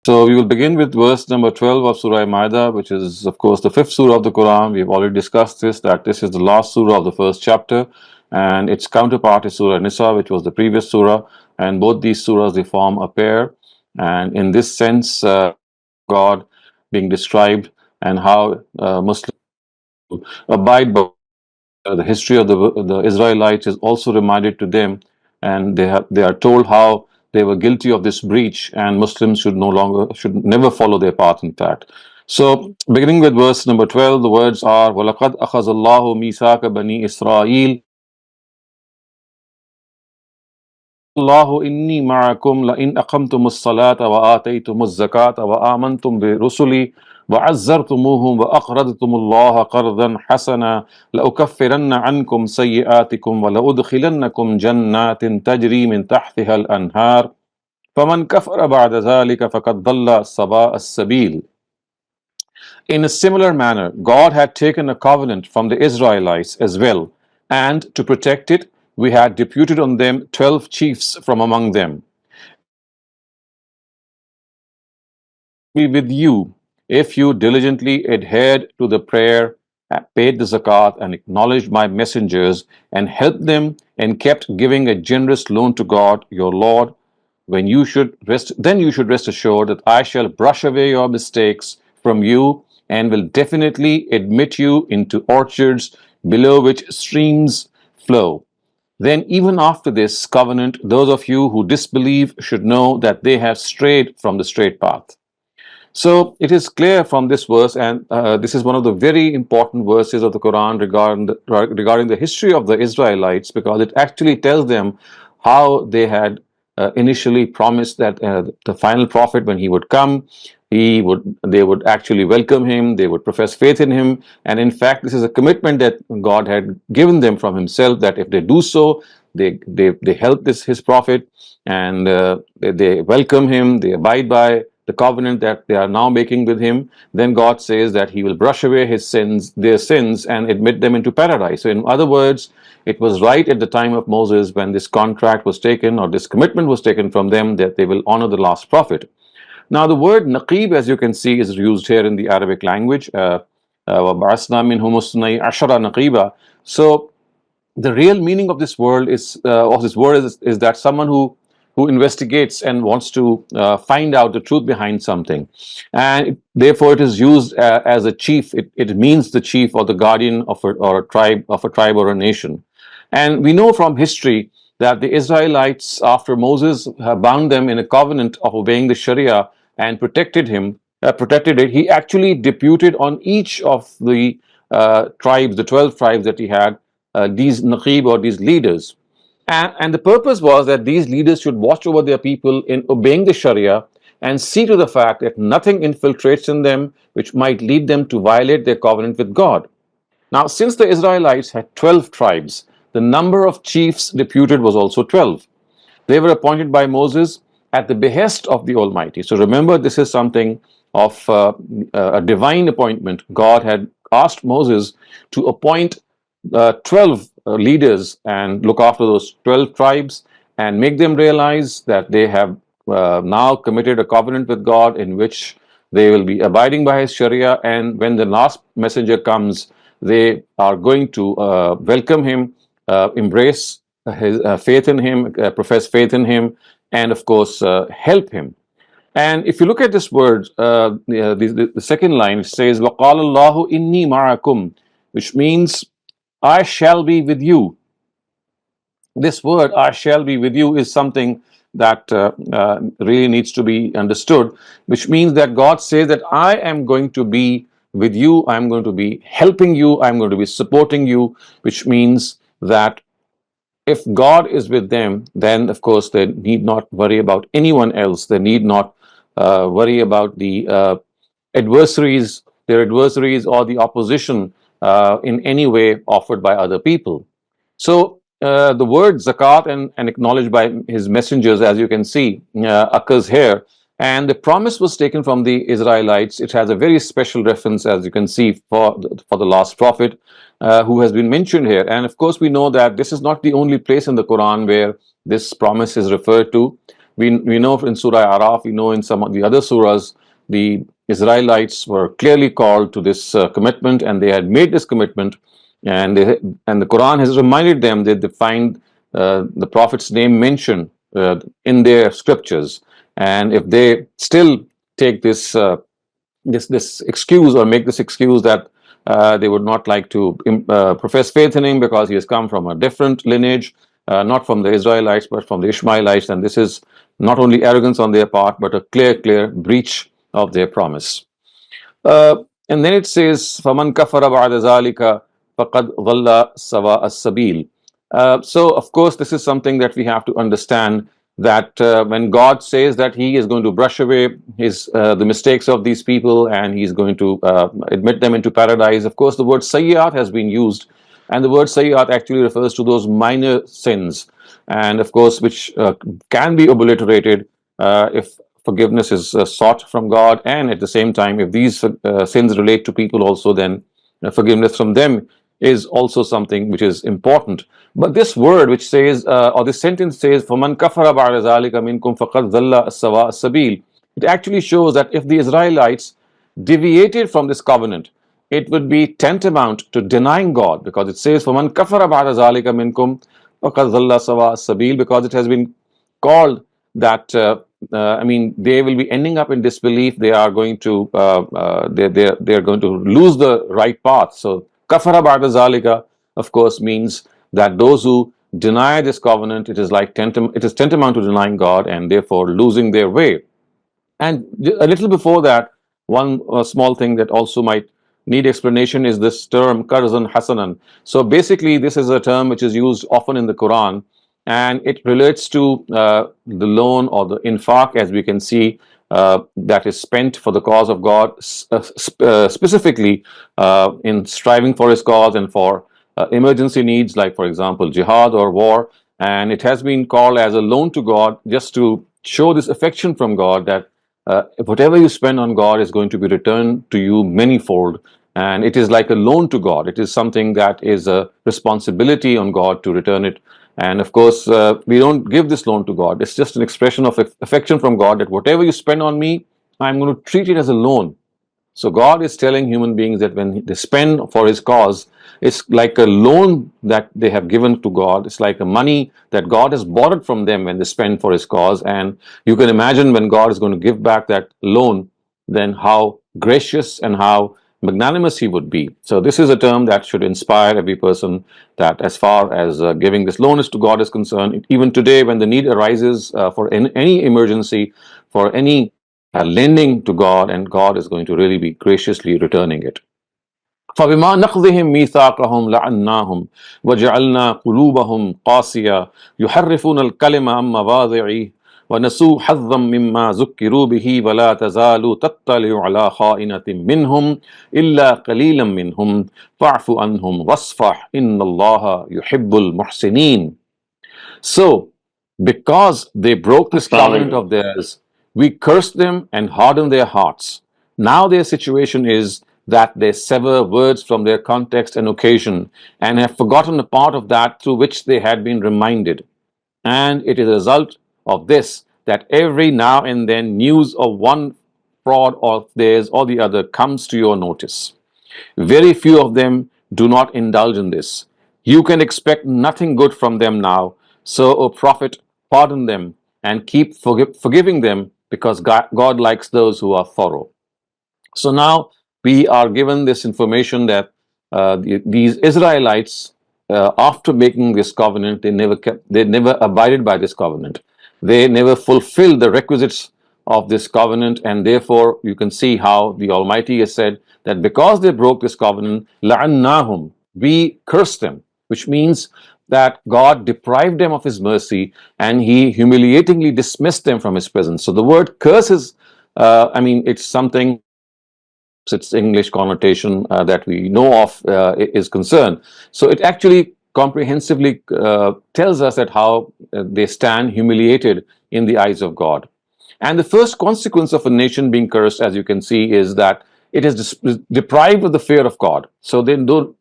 So we will begin with verse number 12 of Surah Maida, which is, of course, the fifth surah of the Quran. We have already discussed this, that this is the last surah of the first chapter, and its counterpart is Surah Nisa, which was the previous surah, and both these surahs, they form a pair. And in this sense, God being described and how Muslims abide by the history of the Israelites is also reminded to them, and they are told how they were guilty of this breach, and Muslims should never follow their path. In fact, so beginning with verse number 12, the words are وَلَقَدْ أَخَذَ اللَّهُ مِيثَاقَ بَنِي إِسْرَائِيلَ الله إني معكم لئن أقمتم الصلاة وآتيتم الزكاة وآمنتم برسلي وعزرتموهم وأقرضتم الله قرضا حسنا لأكفرن عنكم سيئاتكم ولأدخلنكم جنات تجري من تحتها الأنهار فمن كفر بعد ذلك فقد ضل سواء السبيل. In a similar manner, God had taken a covenant from the Israelites as well, and to protect it, we had deputed on them 12 chiefs from among them. Be with you if you diligently adhered to the prayer, paid the zakat, and acknowledged my messengers, and helped them, and kept giving a generous loan to God your Lord. Then you should rest assured that I shall brush away your mistakes from you, and will definitely admit you into orchards below which streams flow. Then, even after this covenant, those of you who disbelieve should know that they have strayed from the straight path. So it is clear from this verse, and this is one of the very important verses of the Quran regarding the history of the Israelites, because it actually tells them how they had initially promised that the final prophet, when he would come, they would actually welcome him, they would profess faith in him, and in fact, this is a commitment that God had given them from Himself, that if they do so, they help his prophet, and they welcome him, they abide by the covenant that they are now making with him. Then God says that He will brush away their sins, and admit them into paradise. So in other words, it was right at the time of Moses, when this contract was taken, or this commitment was taken from them, that they will honor the last prophet. Now the word naqib, as you can see, is used here in the Arabic language. وَبَعَثْنَا مِنْهُمُ اثْنَيْ عَشَرَ نَقِيبًا. So the real meaning of this word is that someone who investigates and wants to find out the truth behind something, and therefore it is used as a chief. It means the chief or the guardian of a tribe or a nation. And we know from history that the Israelites, after Moses bound them in a covenant of obeying the Sharia and protected it, he actually deputed on each of the tribes, the 12 tribes that he had, these naqib, or these leaders. And the purpose was that these leaders should watch over their people in obeying the Sharia, and see to the fact that nothing infiltrates in them which might lead them to violate their covenant with God. Now, since the Israelites had 12 tribes, the number of chiefs deputed was also 12. They were appointed by Moses at the behest of the Almighty. So remember, this is something of a divine appointment. God had asked Moses to appoint 12 leaders and look after those 12 tribes, and make them realize that they have now committed a covenant with God, in which they will be abiding by His Sharia, and when the last messenger comes, they are going to welcome him, embrace his faith in him, profess faith in him, and of course help him. And if you look at this word, the second line, it says وَقَالَ اللَّهُ إِنِّي مَعَكُمْ, which means I shall be with you. This word, I shall be with you, is something that really needs to be understood, which means that God says that I am going to be with you, I am going to be helping you, I am going to be supporting you, which means that if God is with them, then of course they need not worry about anyone else. They need not worry about the their adversaries, or the opposition in any way offered by other people. So the word zakat and acknowledged by His messengers, as you can see, occurs here. And the promise was taken from the Israelites. It has a very special reference, as you can see, for the last prophet who has been mentioned here. And of course, we know that this is not the only place in the Quran where this promise is referred to. We know in Surah Araf, we know in some of the other surahs, the Israelites were clearly called to this commitment, and they had made this commitment, and and the Quran has reminded them that they find the Prophet's name mentioned in their scriptures, and if they still take this excuse or make this excuse that they would not like to profess faith in him because he has come from a different lineage, not from the Israelites but from the Ishmaelites, and this is not only arrogance on their part but a clear breach of their promise. uh, and then it says, فَمَنْ كَفَرَ بَعْدَ ذَلِكَ فَقَدْ ضَلَّ سَوَاءَ السَّبِيلِ. So, of course, this is something that we have to understand, that when God says that He is going to brush away the mistakes of these people and He's going to admit them into paradise, of course, the word sayyat has been used, and the word sayyat actually refers to those minor sins, and of course, which can be obliterated if forgiveness is sought from God, and at the same time, if these sins relate to people also, then forgiveness from them is also something which is important. But this word which says, or this sentence says, فَمَنْ كَفَرَ بَعْدَ ذَلِكَ مِنْكُمْ فَقَدْ ضَلَّ السَّوَاءَ السَّبِيلِ, it actually shows that if the Israelites deviated from this covenant, it would be tantamount to denying God, because it says, فَمَنْ كَفَرَ بَعْدَ ذَلِكَ مِنْكُمْ فَقَدْ ضَلَّ سَوَاءَ السَّبِيلِ, because it has been called that I mean, they will be ending up in disbelief. They are going to they're going to lose the right path. So kafara ba'da zalika, of course, means that those who deny this covenant, it is it is tantamount to denying God and therefore losing their way. And a little before that, one small thing that also might need explanation is this term karzan hasanan. So basically, this is a term which is used often in the Quran, and it relates to the loan or the infaq, as we can see, that is spent for the cause of God, specifically in striving for His cause and for emergency needs, like, for example, jihad or war. And it has been called as a loan to God, just to show this affection from God, that whatever you spend on God is going to be returned to you manyfold. And it is like a loan to God. It is something that is a responsibility on God to return it. And of course, we don't give this loan to God. It's just an expression of affection from God, that whatever you spend on me, I'm going to treat it as a loan. So God is telling human beings that when they spend for His cause, it's like a loan that they have given to God. It's like a money that God has borrowed from them when they spend for His cause. And you can imagine when God is going to give back that loan, then how gracious and how magnanimous He would be. So this is a term that should inspire every person, that as far as giving this loan is to God is concerned, even today when the need arises for any emergency, for any lending to God, and God is going to really be graciously returning it. فبما نقضهم ميثاقهم لعناهم وجعلنا قلوبهم قاسية يحرفون الكلم عن مواضعه ونسوا حظا مما ذكروا به ولا تزال تطلع على خائنة منهم إلا قليلا منهم فاعف عنهم واصفح إن الله يحب المحسنين. So, because they broke this covenant of theirs, we cursed them and hardened their hearts. Now their situation is that they sever words from their context and occasion, and have forgotten a part of that through which they had been reminded. And it is a result of this that every now and then news of one fraud of theirs or the other comes to your notice. Very few of them do not indulge in this. You can expect nothing good from them now. So, O Prophet, pardon them and keep forgiving them, because God likes those who are thorough. So now we are given this information that these Israelites, after making this covenant, they never abided by this covenant. They never fulfilled the requisites of this covenant, and therefore you can see how the Almighty has said that because they broke this covenant, la'annahum, we cursed them, which means that God deprived them of His mercy and He humiliatingly dismissed them from His presence. So the word curse is, I mean, it's something, its English connotation that we know of is concerned. So it actually comprehensively tells us that how they stand humiliated in the eyes of God. And the first consequence of a nation being cursed, as you can see, is that it is deprived of the fear of God. So they no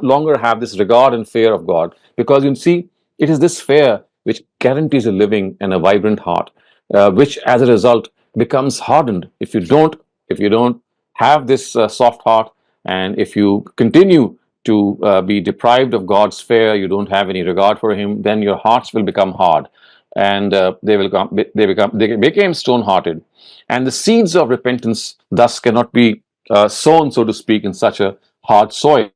longer have this regard and fear of God, because you see, it is this fear which guarantees a living and a vibrant heart. which as a result becomes hardened. If you don't have this soft heart, and if you continue to be deprived of God's fear, you don't have any regard for Him, then your hearts will become hard, and they became stone-hearted, and the seeds of repentance thus cannot be sown, so to speak, in such a hard soil.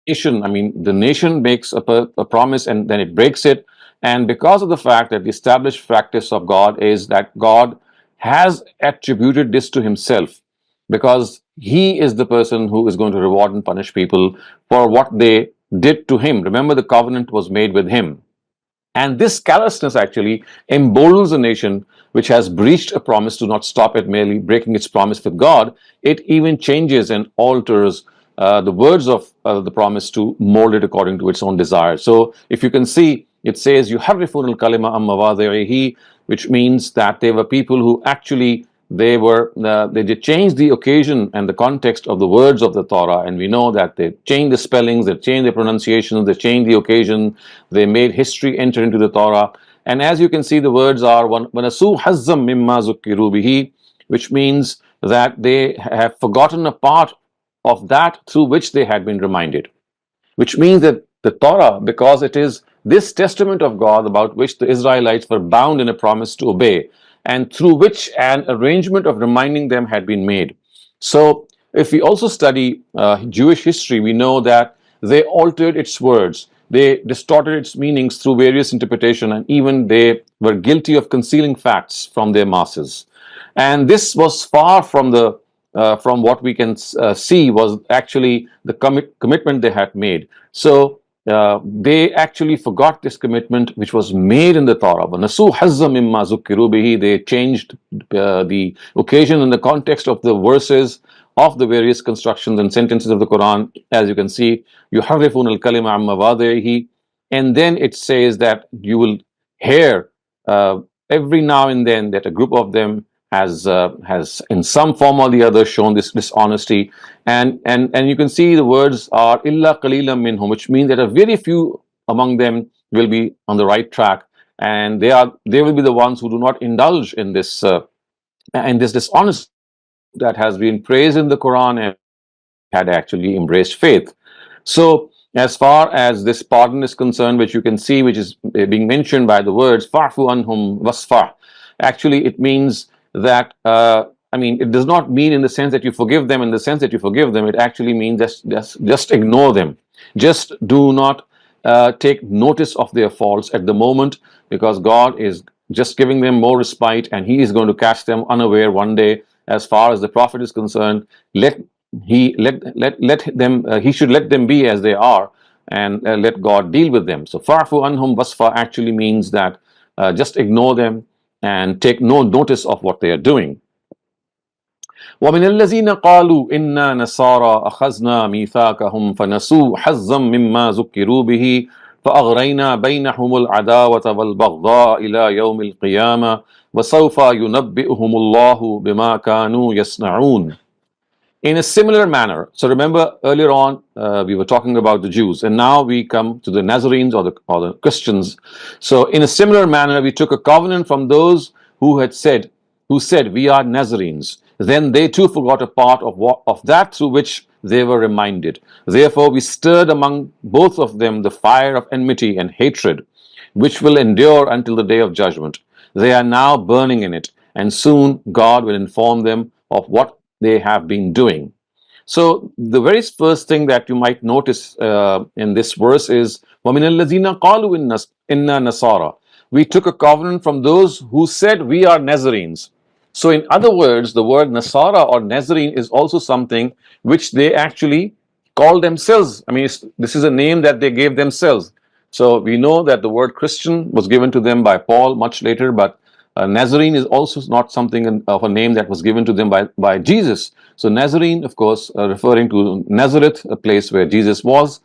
Nation, I mean, the nation makes a promise and then it breaks it. And because of the fact that the established practice of God is that God has attributed this to Himself, because He is the person who is going to reward and punish people for what they did to Him. Remember, the covenant was made with Him. And this callousness actually emboldens a nation which has breached a promise to not stop at merely breaking its promise with God. It even changes and alters the words of the promise to mold it according to its own desire. So, if you can see, it says, "Yuharrifun al-kalima am mawadhi'ihi," which means that they were people who actually they did change the occasion and the context of the words of the Torah, and we know that they changed the spellings, they changed the pronunciations, they changed the occasion, they made history enter into the Torah. And as you can see, the words are "Wanasu hazzam mimma zukkiru bihi," which means that they have forgotten a part of that through which they had been reminded, which means that the Torah, because it is this testament of God about which the Israelites were bound in a promise to obey, and through which an arrangement of reminding them had been made. So, if we also study Jewish history, we know that they altered its words, they distorted its meanings through various interpretation, and even they were guilty of concealing facts from their masses. And this was far from the from what we can see was actually the commitment they had made. So they actually forgot this commitment which was made in the Torah. They changed the occasion and the context of the verses of the various constructions and sentences of the Quran. As you can see, يُحَرِّفُونَ الْكَلِمَ عَنْ مَوَاضِعِهِ, and then it says that you will hear every now and then that a group of them has in some form or the other shown this dishonesty, and you can see the words are illa qalilan minhum, which means that a very few among them will be on the right track, and they will be the ones who do not indulge in this dishonesty that has been praised in the Quran and had actually embraced faith. So, as far as this pardon is concerned, which you can see, which is being mentioned by the words "Fa'fu anhum wasfah," actually it means that I mean, it does not mean in the sense that you forgive them. In the sense that you forgive them, it actually means just ignore them. Just do not take notice of their faults at the moment, because God is just giving them more respite, and He is going to catch them unaware one day. As far as the Prophet is concerned, let them he should let them be as they are, and let God deal with them. So "Fa'fu anhum wasfa" actually means that just ignore them and take no notice of what they are doing. وَمِنَ الَّذِينَ قَالُوا إِنَّا نَصَارَى أَخَذْنَا مِيثَاقَهُمْ فَنَسُوا حَظًّا مِمَّا ذُكِّرُوا بِهِ فَأَغْرَيْنَا بَيْنَهُمُ الْعَدَاوَةَ وَالْبَغْضَاءَ إِلَى يَوْمِ الْقِيَامَةِ وَسَوْفَ يُنَبِّئُهُمُ اللَّهُ بِمَا كَانُوا يَصْنَعُونَ. In a similar manner, so remember earlier on we were talking about the Jews, and now we come to the Nazarenes or the Christians. So in a similar manner, we took a covenant from those who said we are Nazarenes. Then they too forgot a part of that through which they were reminded. Therefore we stirred among both of them the fire of enmity and hatred, which will endure until the day of judgment. They are now burning in it, and soon God will inform them of what they have been doing. So the very first thing that you might notice in this verse is وَمِنَ الَّذِينَ قَالُوا إِنَّا نَصَارَى. We took a covenant from those who said we are Nazarenes. So in other words, the word Nasara or Nazarene is also something which they actually call themselves. I mean, this is a name that they gave themselves. So we know that the word Christian was given to them by Paul much later, but Nazarene is also not something of a name that was given to them by Jesus. So Nazarene, of course, referring to Nazareth, a place where Jesus was.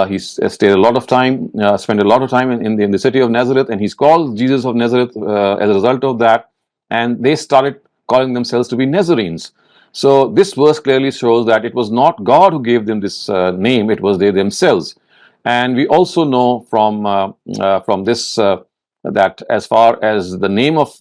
He stayed a lot of time, spent a lot of time in the city of Nazareth, and he's called Jesus of Nazareth as a result of that. And they started calling themselves to be Nazarenes. So this verse clearly shows that it was not God who gave them this name; it was they themselves. And we also know from this that as far as the name of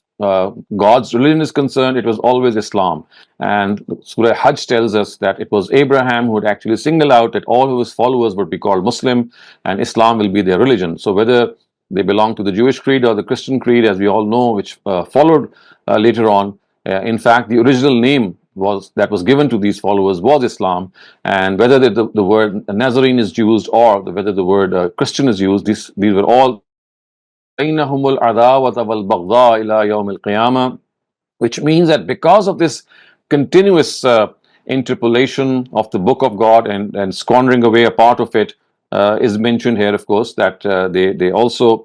God's religion is concerned, it was always Islam. And Surah Hajj tells us that it was Abraham who would actually single out that all of his followers would be called Muslim, and Islam will be their religion. So whether they belong to the Jewish creed or the Christian creed, as we all know, which followed later on, in fact, the original name was given to these followers was Islam. And whether the word Nazarene is used or whether the word Christian is used, these were all بينهم العداوة والبغضاء إلى يوم القيامة, which means that because of this continuous interpolation of the book of God and squandering away a part of it, is mentioned here, of course, that they also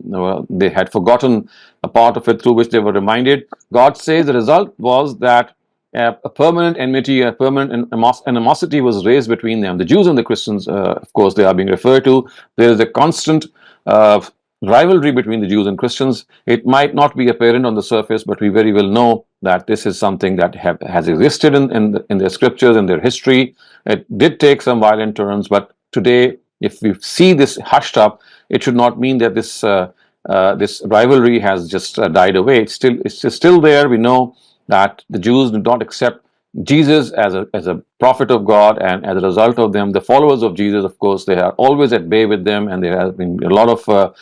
they had forgotten a part of it through which they were reminded. God says the result was that a permanent enmity, a permanent animosity was raised between them. The Jews and the Christians, of course, they are being referred to. There is a constant uh, rivalry between the Jews and Christians. It might not be apparent on the surface, but we very well know that this is something that has existed in their scriptures, in their history. It did take some violent turns, but today, if we see this hushed up, it should not mean that this rivalry has just died away. It's still there. We know that the Jews do not accept Jesus as a prophet of God, and as a result of them, the followers of Jesus, of course, they are always at bay with them, and there have been a lot of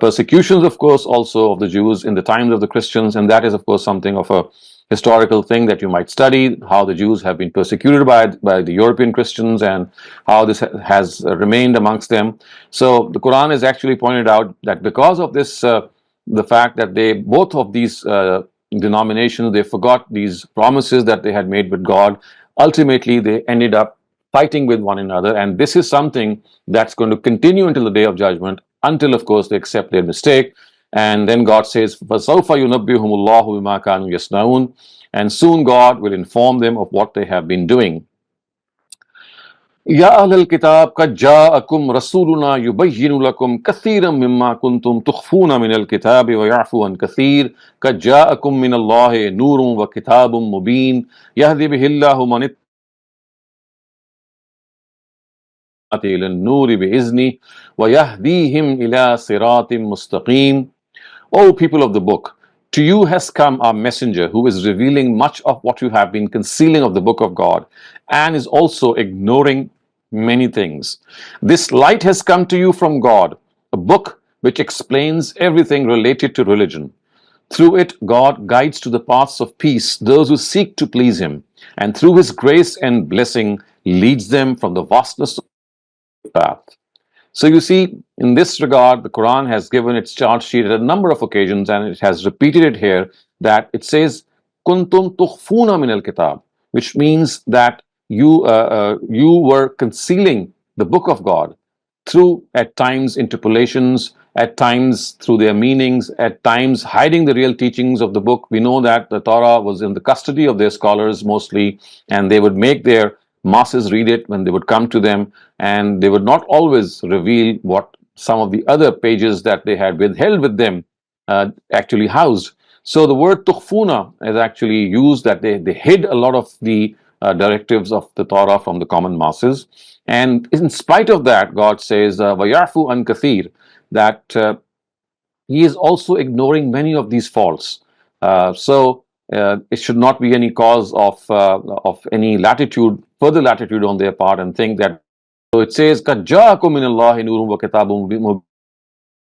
persecutions, of course, also of the Jews in the times of the Christians, and that is, of course, something of a historical thing that you might study, how the Jews have been persecuted by the European Christians and how this has remained amongst them. So the Quran has actually pointed out that because of this, the fact that both of these denominations, they forgot these promises that they had made with God. Ultimately, they ended up fighting with one another, and this is something that's going to continue until the day of judgment, until, of course, they accept their mistake. And then God says, فَسَوْفَ يُنَبِّئُهُمُ اللَّهُ بِمَا كَانُوا يَصْنَعُونَ, and soon God will inform them of what they have been doing. يا أهل الكتاب قد جاءكم رسولنا يبين لكم كثيرا مما كنتم تخفون من الكتاب ويعفو عن كثير قد جاءكم من الله نور وكتاب مبين يهدي به الله من اتقى إلى النور بإذنه ويهديهم إلى صراط مستقيم. O people of the book, to you has come our messenger who is revealing much of what you have been concealing of the book of God and is also ignoring many things. This light has come to you from God, a book which explains everything related to religion. Through it, God guides to the paths of peace those who seek to please Him, and through His grace and blessing leads them from the vastness of the path. So you see, in this regard, the Quran has given its charge sheet at a number of occasions, and it has repeated it here, that it says, "Kuntum tukhfuna min al-kitab," which means that you were concealing the book of God through, at times, interpolations, at times through their meanings, at times hiding the real teachings of the book. We know that the Torah was in the custody of their scholars mostly, and they would make their masses read it when they would come to them, and they would not always reveal what some of the other pages that they had withheld with them actually housed. So the word tukhfuna is actually used, that they hid a lot of the directives of the Torah from the common masses. And in spite of that, God says, وَيَعْفُ عَنْ كَثِيرٍ, that He is also ignoring many of these faults. So it should not be any cause of any further latitude on their part, and think that. So it says, قَدْ جَاءَكُم مِّنَ اللَّهِ نُورٌ وَكِتَابٌ مُبِينٌ,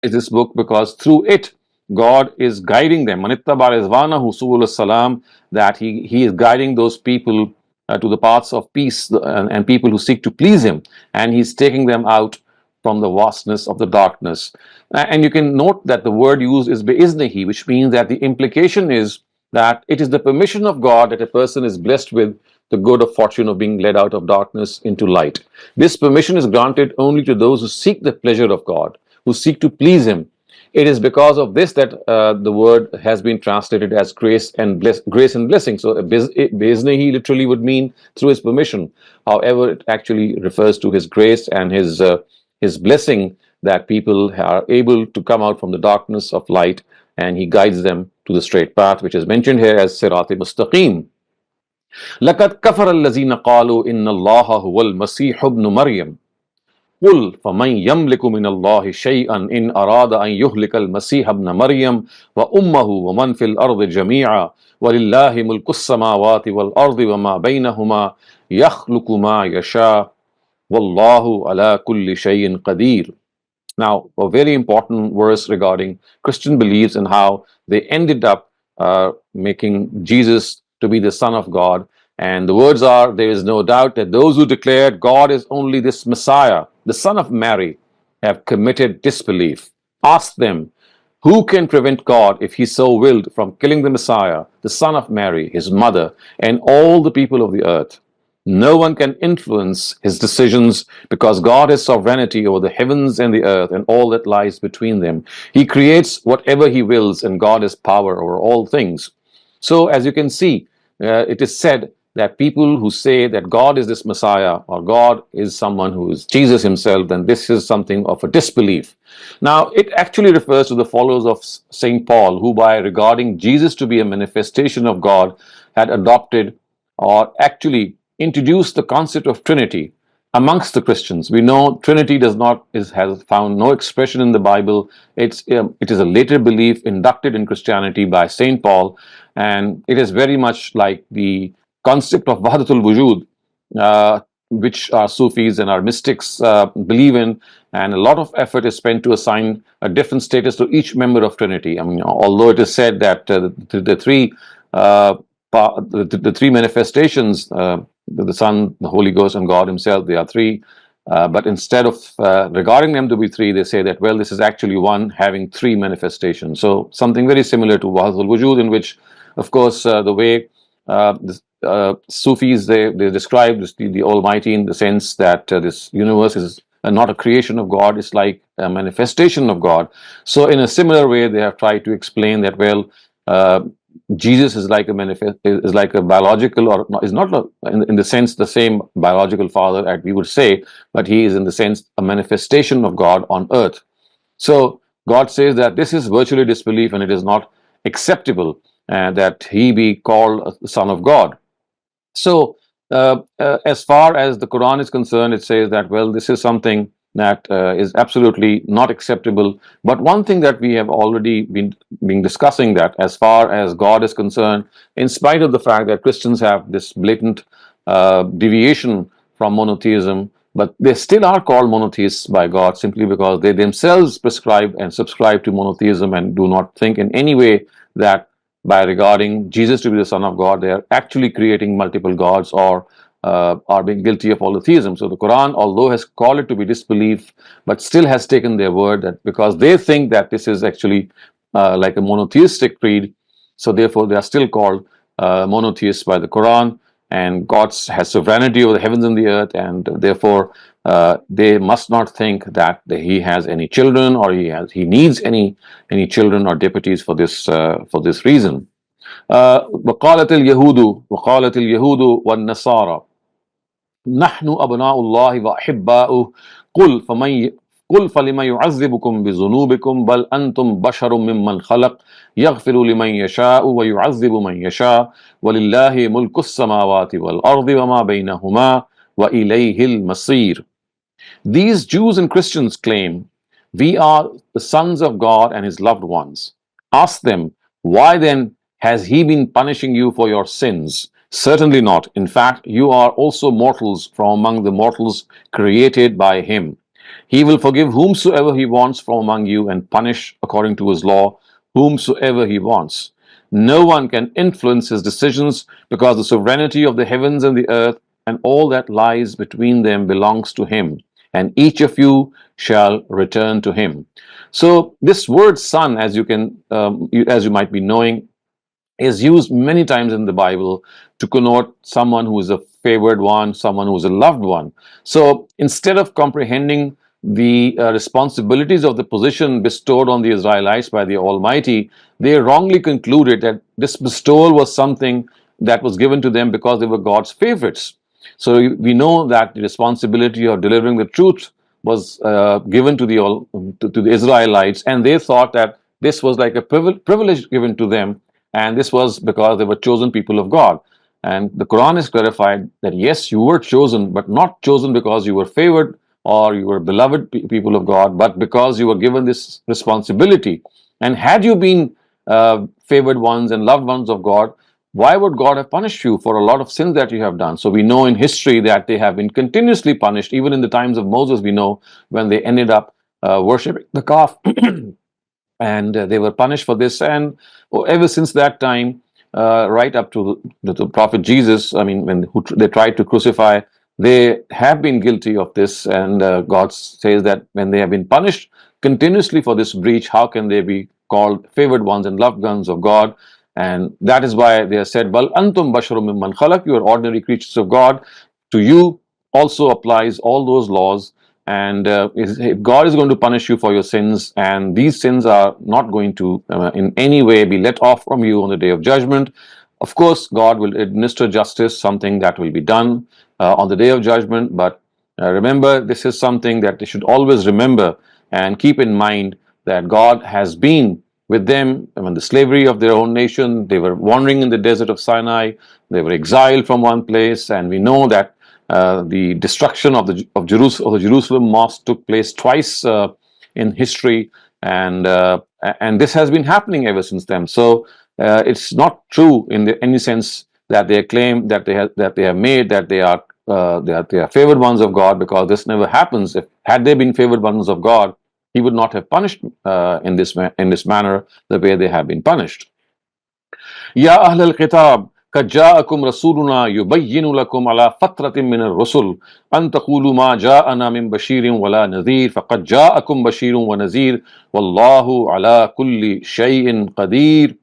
is this book because through it God is guiding them. Manittaba rizwanahu subul salam, that he is guiding those people to the paths of peace, and people who seek to please Him, and He's taking them out from the vastness of the darkness. And you can note that the word used is bi'iznihi, which means that the implication is that it is the permission of God that a person is blessed with the good of fortune of being led out of darkness into light. This permission is granted only to those who seek the pleasure of God, who seek to please Him. It is because of this that the word has been translated as grace and blessing. So bi'iznihi literally would mean through His permission. However, it actually refers to His grace and His blessing, that people are able to come out from the darkness of light, and He guides them to the straight path, which is mentioned here as Sirat Mustaqim. لَقَدْ كَفَرَ الَّذِينَ قَالُوا إِنَّ اللَّهَ هُوَ الْمَسِيحُ ابْنُ مَرْيَمَ. قل فمن يملك من الله شيئا إن أراد أن يهلك المسيح ابن مريم وأمه ومن في الأرض جميعا ولله ملك السماوات والأرض وما بينهما يخلق ما يشاء والله على كل شيء قدير. Now, a very important verse regarding Christian beliefs and how they ended up making Jesus to be the Son of God. And the words are, there is no doubt that those who declared God is only this Messiah, the Son of Mary, have committed disbelief. Ask them, who can prevent God, if he so willed, from killing the Messiah, the Son of Mary, his mother, and all the people of the earth? No one can influence his decisions because God has sovereignty over the heavens and the earth and all that lies between them. He creates whatever he wills, and God has power over all things. So, as you can see, it is said that people who say that God is this Messiah or God is someone who is Jesus himself, then this is something of a disbelief. Now, it actually refers to the followers of St. Paul, who, by regarding Jesus to be a manifestation of God, had adopted or actually introduced the concept of Trinity amongst the Christians. We know Trinity has found no expression in the Bible. It is a later belief inducted in Christianity by Saint Paul, and it is very much like the concept of Wahdatul Wujud, which our Sufis and our mystics believe in, and a lot of effort is spent to assign a different status to each member of Trinity. I mean, although it is said that the three the three manifestations, the Son, the Holy Ghost, and God Himself, they are three. But instead of regarding them to be three, they say that, well, this is actually one having three manifestations. So something very similar to Wahdatul Wujud, in which, of course, the way Sufis, they describe the Almighty in the sense that this universe is not a creation of God, it's like a manifestation of God. So in a similar way, they have tried to explain that, well, Jesus is like is like a biological, or is not in the sense the same biological father as we would say, but he is in the sense a manifestation of God on earth. So God says that this is virtually disbelief, and it is not acceptable that he be called a son of God. So, as far as the Quran is concerned, it says that, well, this is something that is absolutely not acceptable. But one thing that we have already been discussing, that as far as God is concerned, in spite of the fact that Christians have this blatant deviation from monotheism, but they still are called monotheists by God simply because they themselves prescribe and subscribe to monotheism and do not think in any way that by regarding Jesus to be the Son of God, they are actually creating multiple gods or are being guilty of polytheism. So the Quran, although has called it to be disbelief, but still has taken their word that because they think that this is actually like a monotheistic creed, so therefore they are still called monotheists by the Quran. And God has sovereignty over the heavens and the earth, and therefore they must not think that He has any children or He needs any children or deputies for this reason. وقالت اليهود والنصارى نحن أبناء الله وأحباؤه قل فمن قل فلم يعذبكم بذنوبكم بل أنتم بشر ممن خلق يغفر لمن يشاء ويعذب من يشاء ولله ملك السماوات والأرض وما بينهما وإليه المصير. These Jews and Christians claim, we are the sons of God and His loved ones. Ask them, why then has He been punishing you for your sins? Certainly not. In fact, you are also mortals from among the mortals created by Him. He will forgive whomsoever He wants from among you and punish according to His law whomsoever He wants. No one can influence His decisions because the sovereignty of the heavens and the earth and all that lies between them belongs to Him, and each of you shall return to Him. So this word son, as you might be knowing, is used many times in the Bible to connote someone who is a favored one, someone who is a loved one. So instead of comprehending the responsibilities of the position bestowed on the Israelites by the Almighty, they wrongly concluded that this bestowal was something that was given to them because they were God's favorites. So we know that the responsibility of delivering the truth was given to the Israelites, and they thought that this was like a privilege given to them, and this was because they were chosen people of God. And the Quran is clarified that yes, you were chosen, but not chosen because you were favored or you were beloved people of God, but because you were given this responsibility. And had you been favored ones and loved ones of God, why would God have punished you for a lot of sins that you have done? So we know in history that they have been continuously punished. Even in the times of Moses, we know when they ended up worshipping the calf, and they were punished for this. And ever since that time, right up to the prophet Jesus, I mean, when they tried to crucify, they have been guilty of this. And God says that when they have been punished continuously for this breach, how can they be called favored ones and loved ones of God? And that is why they are said, "Bal antum basharum mimman khalaq." You are ordinary creatures of God. To you also applies all those laws. And if God is going to punish you for your sins, and these sins are not going to in any way be let off from you on the day of judgment, of course, God will administer justice, something that will be done on the day of judgment. But remember, this is something that they should always remember and keep in mind, that God has been with them in the slavery of their own nation. They were wandering in the desert of Sinai. They were exiled from one place, and we know that the destruction of the Jerusalem mosque took place twice in history, and this has been happening ever since then. So it's not true in any sense that they claim that they have made that they are favored ones of God, because this never happens. If had they been favored ones of God, He would not have punished in this manner the way they have been punished. يا أهل الكتاب قد جاءكم رسولنا يبين لكم على فترة من الرسل أن تقولوا ما جاءنا من بشير ولا نذير فقد جاءكم بشير ونذير والله على كل شيء قدير.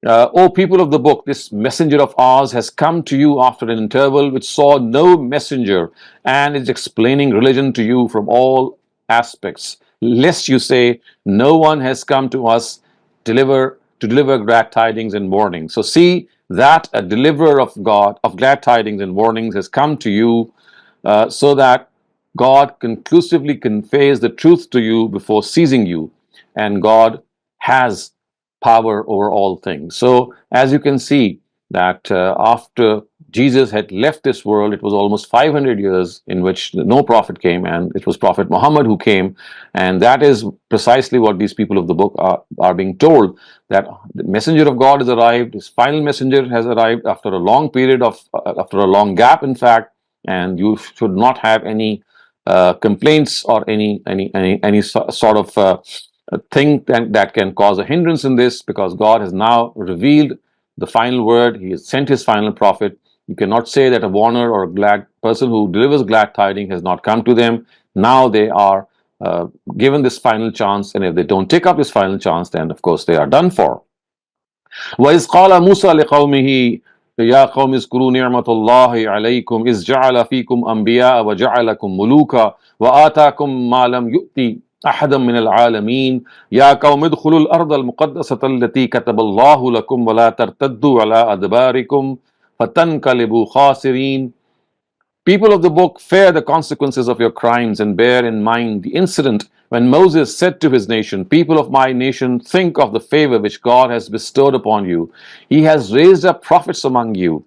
O people of the book, this messenger of ours has come to you after an interval which saw no messenger, and is explaining religion to you from all aspects, lest you say, no one has come to us to deliver glad tidings and warnings. So see that a deliverer of God, of glad tidings and warnings, has come to you, so that God conclusively conveys the truth to you before seizing you, and God has power over all things. So as you can see that after Jesus had left this world, it was almost 500 years in which no prophet came, and it was Prophet Muhammad who came. And that is precisely what these people of the book are being told, that the messenger of God has arrived, his final messenger has arrived after a long period of, after a long gap, in fact, and you should not have any complaints or any sort of thing that can cause a hindrance in this, because God has now revealed the final word. He has sent his final prophet. You cannot say that a warner or a glad person who delivers glad tidings has not come to them. Now they are given this final chance, and if they don't take up this final chance, then of course they are done for. وإذ قال موسى لقومه يا قوم اذكروا نعمة الله عليكم إذ جعل فيكم أنبياء وجعلكم ملوكا وآتاكم ما لم يؤت أحدا من العالمين يا قوم ادخلوا الأرض المقدسة التي كتب الله لكم ولا ترتدوا على أدباركم فتنقلبوا خاسرين. People of the book, fear the consequences of your crimes and bear in mind the incident when Moses said to his nation, people of my nation, think of the favor which God has bestowed upon you. He has raised up prophets among you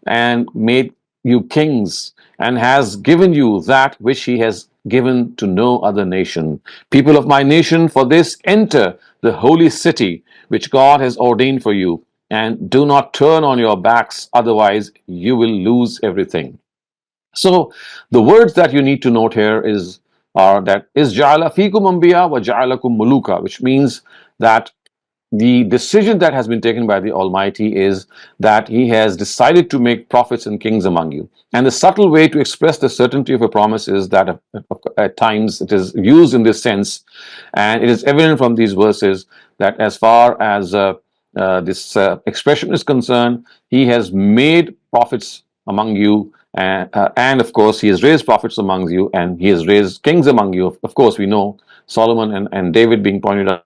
and made you kings, and has given you that which he has given to no other nation. People of my nation, for this enter the holy city which God has ordained for you, and do not turn on your backs, otherwise you will lose everything. So the words that you need to note here are that is ja'ala fikum anbiya wa ja'alakum muluka, which means that the decision that has been taken by the Almighty is that He has decided to make prophets and kings among you. And the subtle way to express the certainty of a promise is that at times it is used in this sense, and it is evident from these verses that as far as this expression is concerned, He has made prophets among you, and of course He has raised prophets among you, and He has raised kings among you. Of course, we know Solomon and David being pointed out,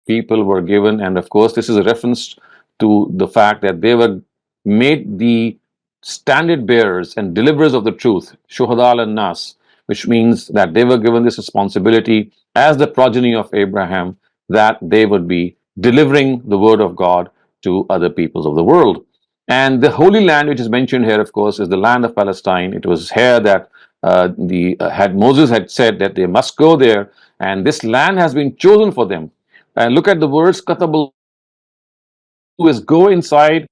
people were given, and of course this is a reference to the fact that they were made the standard bearers and deliverers of the truth, shuhada al-nas, which means that they were given this responsibility as the progeny of Abraham, that they would be delivering the word of God to other peoples of the world. And the Holy Land, which is mentioned here, of course, is the land of Palestine. It was here that had Moses had said that they must go there, and this land has been chosen for them. And look at the words katabul is go inside.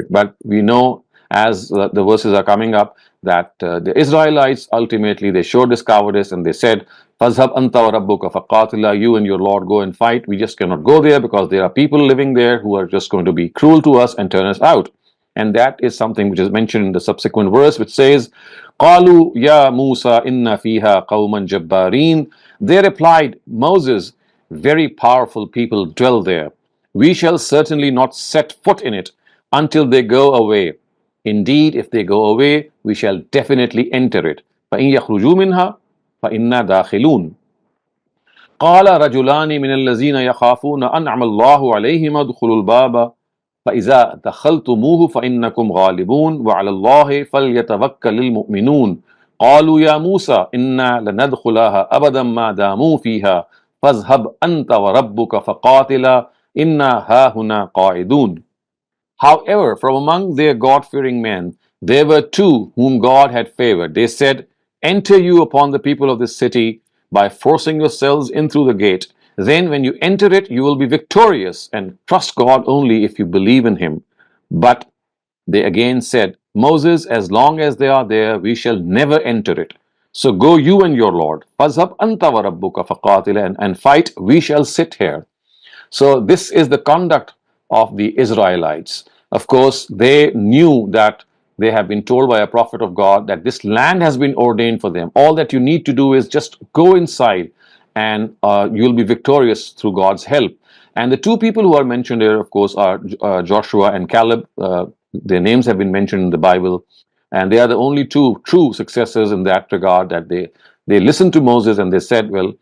But we know as the verses are coming up that the Israelites ultimately they showed this cowardice and they said, "Fazhab anta wa rabbuka faqatila, you and your Lord go and fight. We just cannot go there because there are people living there who are just going to be cruel to us and turn us out." And that is something which is mentioned in the subsequent verse, which says, "Qalu ya Musa inna fiha qawman jabbarin." They replied, Moses, very powerful people dwell there. We shall certainly not set foot in it until they go away. Indeed, if they go away, we shall definitely enter it. فَإِنْ يَخْرُجُوا مِنْهَا فَإِنَّا دَاخِلُونَ. قال رجلان من الذين يخافون أنعم الله عليهم ادخلوا الباب فإذا دخلتموه فإنكم غالبون وعلى الله فليتوكل المؤمنون قالوا يا موسى إنا لندخلها أبدا ما داموا فيها فاذهب أنت وربك فقاتلا إنا هاهنا قاعدون. However, from among their God-fearing men, there were two whom God had favored. They said, enter you upon the people of this city by forcing yourselves in through the gate. Then when you enter it, you will be victorious and trust God only if you believe in him. But they again said, Moses, as long as they are there, we shall never enter it. So go you and your Lord. Fazhab anta wa rabbuka faqatila, and fight, we shall sit here. So this is the conduct of the Israelites. Of course, they knew that they have been told by a prophet of God that this land has been ordained for them. All that you need to do is just go inside and you'll be victorious through God's help. And the two people who are mentioned here, of course, are Joshua and Caleb. Their names have been mentioned in the Bible. And they are the only two true successors in that regard, that they listened to Moses and they said, well,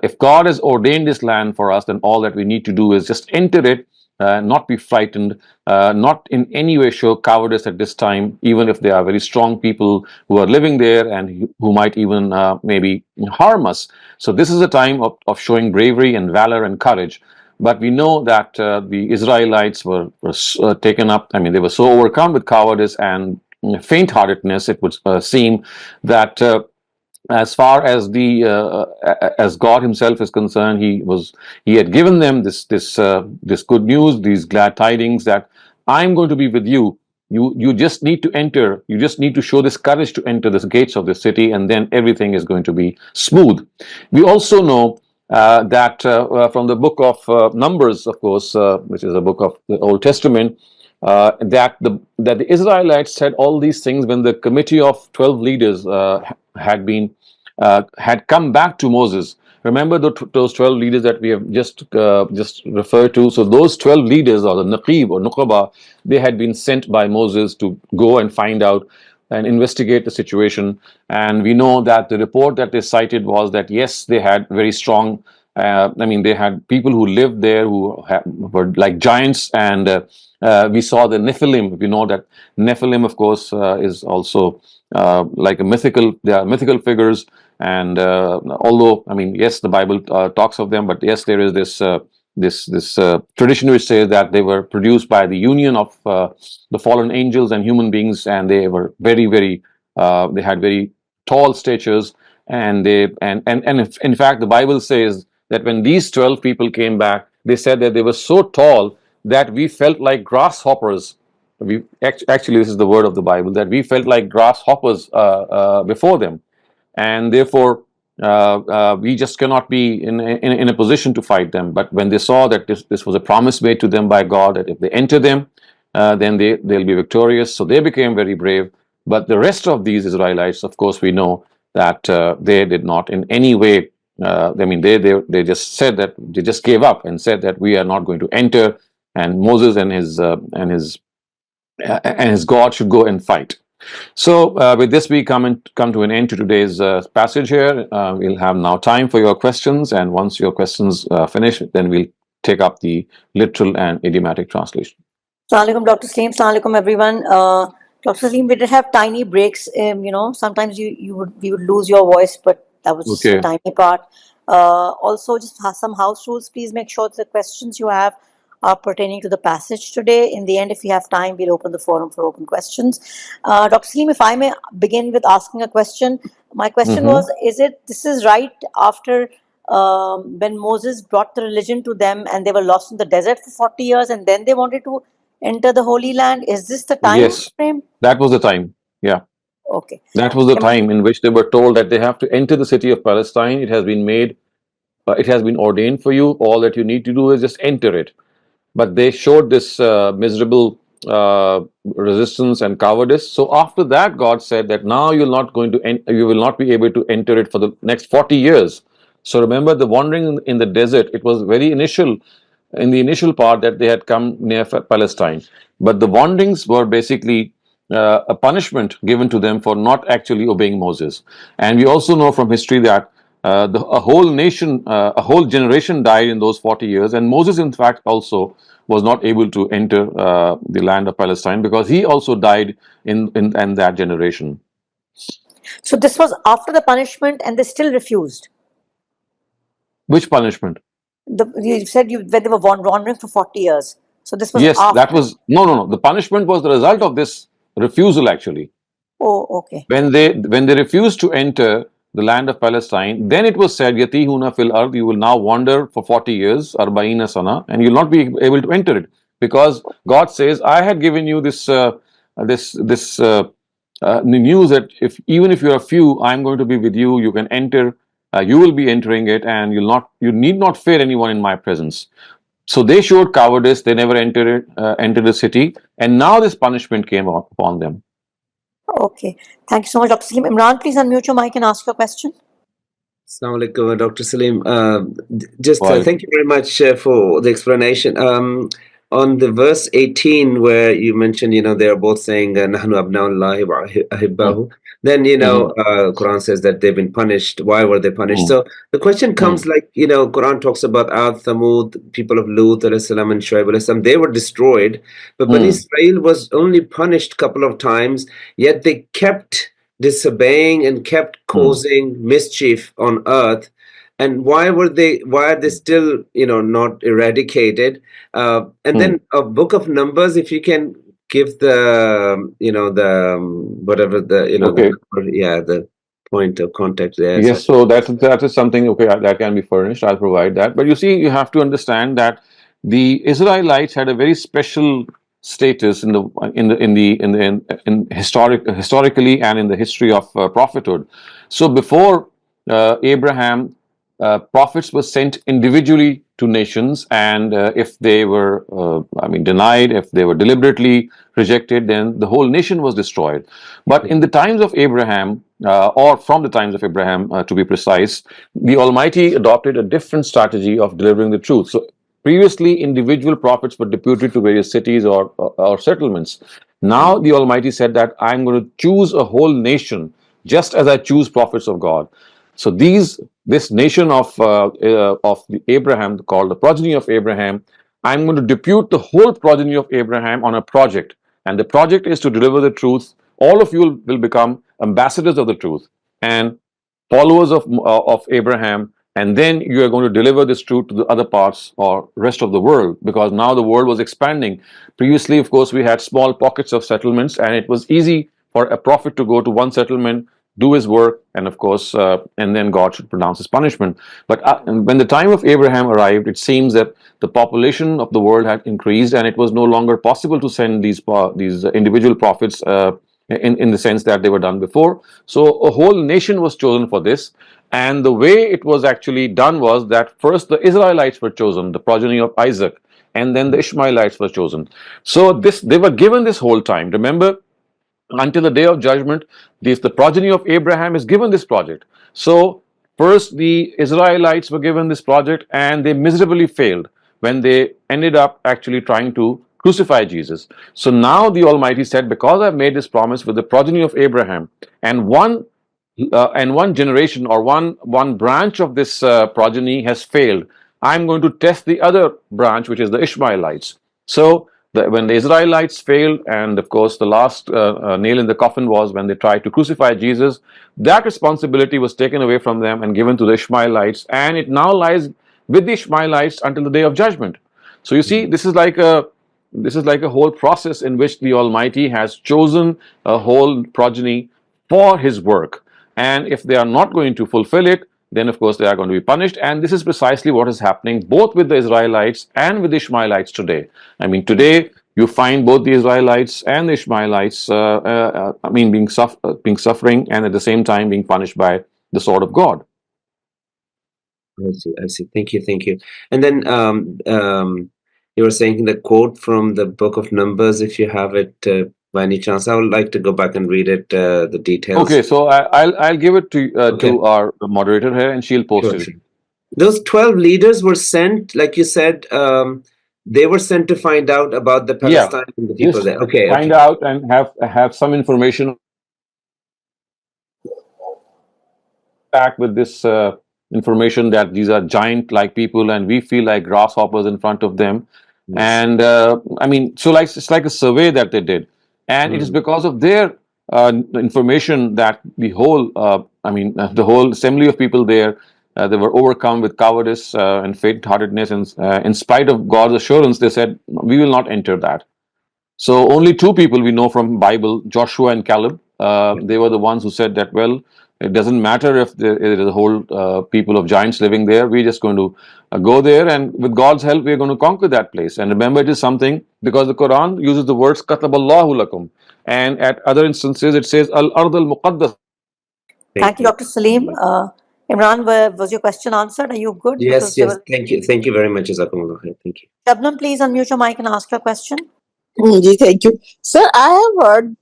if God has ordained this land for us, then all that we need to do is just enter it, not be frightened, not in any way show cowardice at this time, even if they are very strong people who are living there and who might even maybe harm us. So this is a time of showing bravery and valor and courage. But we know that the Israelites were taken up, I mean, they were so overcome with cowardice and faint-heartedness, it would seem that as far as the as God Himself is concerned, He had given them this good news, these glad tidings that I'm going to be with you. You just need to enter. You just need to show this courage to enter the gates of the city, and then everything is going to be smooth. We also know that from the book of Numbers, of course, which is a book of the Old Testament, that the Israelites said all these things when the committee of 12 leaders had come back to Moses. Remember those 12 leaders that we have just referred to. So those 12 leaders, or the Naqib or Nuqaba, they had been sent by Moses to go and find out and investigate the situation. And we know that the report that they cited was that yes, they had very strong. I mean, they had people who lived there who were like giants, and we saw the Nephilim. We know that Nephilim, of course, is also like a mythical. They are mythical figures, and although I mean, yes, the Bible talks of them, but yes, there is this tradition which says that they were produced by the union of the fallen angels and human beings, and they were very they had very tall statures, and in fact, the Bible says that when these 12 people came back, they said that they were so tall that we felt like grasshoppers. Actually, this is the word of the Bible, that we felt like grasshoppers before them, and therefore we just cannot be in a position to fight them. But when they saw that this was a promise made to them by God, that if they enter them, then they'll be victorious. So they became very brave. But the rest of these Israelites, of course, we know that they did not in any way. I mean, they just said that they just gave up and said that we are not going to enter, and Moses and his God should go and fight. So with this, we come to an end to today's passage here. We'll have now time for your questions, and once your questions finish, then we'll take up the literal and idiomatic translation. Assalamu alaikum, Dr. Saleem. Assalamu alaikum, everyone. Dr. Saleem, we did have tiny breaks. Sometimes we would lose your voice, but that was just a tiny part. Also, just some house rules. Please make sure that the questions you have pertaining to the passage today. In the end, if we have time, we'll open the forum for open questions. Dr. Saleem, if I may begin with asking a question. My question Hmm. was, this is right after when Moses brought the religion to them and they were lost in the desert for 40 years and then they wanted to enter the Holy Land? Is this the time Yes, frame? that was the time. Yeah. Okay. That was the time in which they were told that they have to enter the city of Palestine. It has been made, it has been ordained for you. All that you need to do is just enter it. But they showed this miserable resistance and cowardice. So after that, God said that now you're not going to, you will not be able to enter it for the next 40 years. So remember the wandering in the desert. It was very initial, in the initial part that they had come near Palestine. But the wanderings were basically a punishment given to them for not actually obeying Moses. And we also know from history that a whole nation, a whole generation died in those 40 years. And Moses, in fact, also was not able to enter the land of Palestine because he also died in that generation. So this was after the punishment and they still refused. Which punishment? You said when they were wandering for 40 years. So this was Yes, that after. was no. The punishment was the result of this refusal, actually. Oh, okay. When they refused to enter the land of Palestine, then it was said, Yatihuna fil ard, you will now wander for 40 years, Arba'ina sana, and you'll not be able to enter it. Because God says, I had given you this news that if even if you are few, I'm going to be with you, you can enter, you will be entering it, and you need not fear anyone in my presence. So they showed cowardice, they never entered the city, and now this punishment came upon them. Okay. Thank you so much, Dr. Saleem. Imran, please unmute your mic and ask your question. Assalamu alaikum, Dr. Saleem. Just Well, thank you very much for the explanation. On the verse 18, where you mentioned, they're both saying, Nahnu abnaullahi wa ahibbahu. Then, Quran says that they've been punished. Why were they punished? mm, So the question mm, comes like, Quran talks about Ad, Thamud, people of Lut, alayhi salam, and Shuaib, alayhi salam. They were destroyed, but Bani mm, Israel was only punished a couple of times, yet they kept disobeying and kept mm, causing mischief on earth. And why are they still not eradicated? And mm. then a book of Numbers, if you can give the whatever Okay. the point of contact there. So Yes, so that is something, okay, that can be furnished. I'll provide that. But you see, you have to understand that the Israelites had a very special status in historically and in the history of prophethood. So before Abraham, prophets were sent individually to nations, and if they were, denied, if they were deliberately rejected, then the whole nation was destroyed. But in the times of Abraham, or from the times of Abraham, to be precise, the Almighty adopted a different strategy of delivering the truth. So previously, individual prophets were deputed to various cities or settlements. Now the Almighty said that I'm going to choose a whole nation, just as I choose prophets of God. So this nation of the Abraham, called the progeny of Abraham, I'm going to depute the whole progeny of Abraham on a project, and the project is to deliver the truth. All of you will become ambassadors of the truth and followers of Abraham, and then you are going to deliver this truth to the other parts or rest of the world, because now the world was expanding. Previously, of course, we had small pockets of settlements, and it was easy for a prophet to go to one settlement, do his work, and of course, and then God should pronounce his punishment. But when the time of Abraham arrived, it seems that the population of the world had increased, and it was no longer possible to send these individual prophets. In the sense that they were done before. So a whole nation was chosen for this. And the way it was actually done was that first the Israelites were chosen, the progeny of Isaac, and then the Ishmaelites were chosen. So they were given this whole time. Remember, until the day of judgment, the progeny of Abraham is given this project. So first the Israelites were given this project, and they miserably failed when they ended up actually trying to crucify Jesus. So now the Almighty said, because I've made this promise with the progeny of Abraham, and one generation or one branch of this progeny has failed, I'm going to test the other branch, which is the Ishmaelites. So when the Israelites failed, and of course the last nail in the coffin was when they tried to crucify Jesus, that responsibility was taken away from them and given to the Ishmaelites, and it now lies with the Ishmaelites until the day of judgment. So you see, this is like a whole process in which the Almighty has chosen a whole progeny for His work. And if they are not going to fulfill it, then of course they are going to be punished. And this is precisely what is happening both with the Israelites and with the Ishmaelites today. I mean, today you find both the Israelites and the Ishmaelites, being suffering and at the same time being punished by the sword of God. I see. I see. Thank you. Thank you. And then you were saying the quote from the Book of Numbers, if you have it by any chance. I would like to go back and read it, the details. Okay, so I'll give it to our moderator here, and she'll post it. Sure. Those 12 leaders were sent, like you said, they were sent to find out about the Palestine and the people Just there. Okay. find out and have some information back with this information that these are giant-like people, and we feel like grasshoppers in front of them. Yes. And so like it's like a survey that they did, and it is because of their information that the whole the whole assembly of people there, they were overcome with cowardice and faint-heartedness, and in spite of God's assurance, they said, we will not enter that. So only two people we know from Bible, Joshua and Caleb, they were the ones who said that, well, it doesn't matter if there is a whole people of giants living there. We're just going to go there, and with God's help, we're going to conquer that place. And remember, it is something, because the Quran uses the words "Kataballahu lakum," and at other instances it says "Al-Ard al-Muqaddas." Thank you, Dr. Saleem. Imran, was your question answered? Are you good? Yes, yes. Thank you. Thank you very much, Jazakumullah khair. Thank you. Shabnam, please unmute your mic and ask your question. Thank you. Sir, I have heard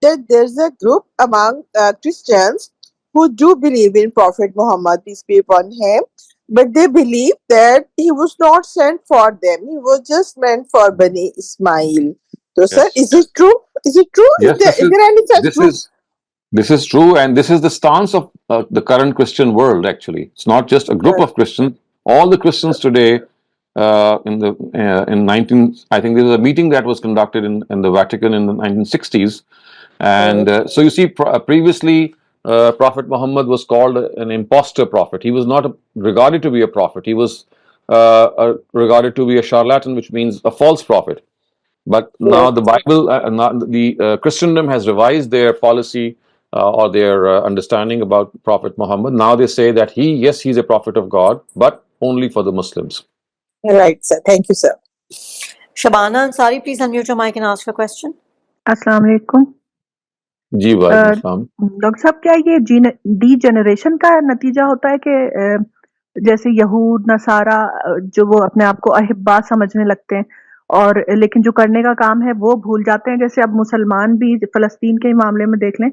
that there's a group among Christians who do believe in Prophet Muhammad, peace be upon him, but they believe that he was not sent for them. He was just meant for Bani Ismail. So, Yes. sir, is it true? Is it true? Yes, is there any such group? This is true, and this is the stance of the current Christian world. Actually, it's not just a group of Christians. All the Christians today, in 19, I think there was a meeting that was conducted in the Vatican in the 1960s, and so you see, previously Prophet Muhammad was called an impostor prophet. He was not regarded to be a prophet. He was regarded to be a charlatan, which means a false prophet. But now the Bible, Christendom has revised their policy or their understanding about Prophet Muhammad. Now they say that he's a prophet of God, but only for the Muslims. Right, sir. Thank you, sir. Shabana Ansari, please unmute your mic and ask your question. अस्सलाम वालेकुम जी वालेकुम अस्सलाम। Doctor साहब, क्या ये degeneration का नतीजा होता है कि जैसे यहूद नसारा जो वो अपने आप को अहिब्बा समझने लगते हैं और लेकिन जो करने का काम है वो भूल जाते हैं? जैसे अब मुसलमान भी फलस्तीन के मामले में देख लें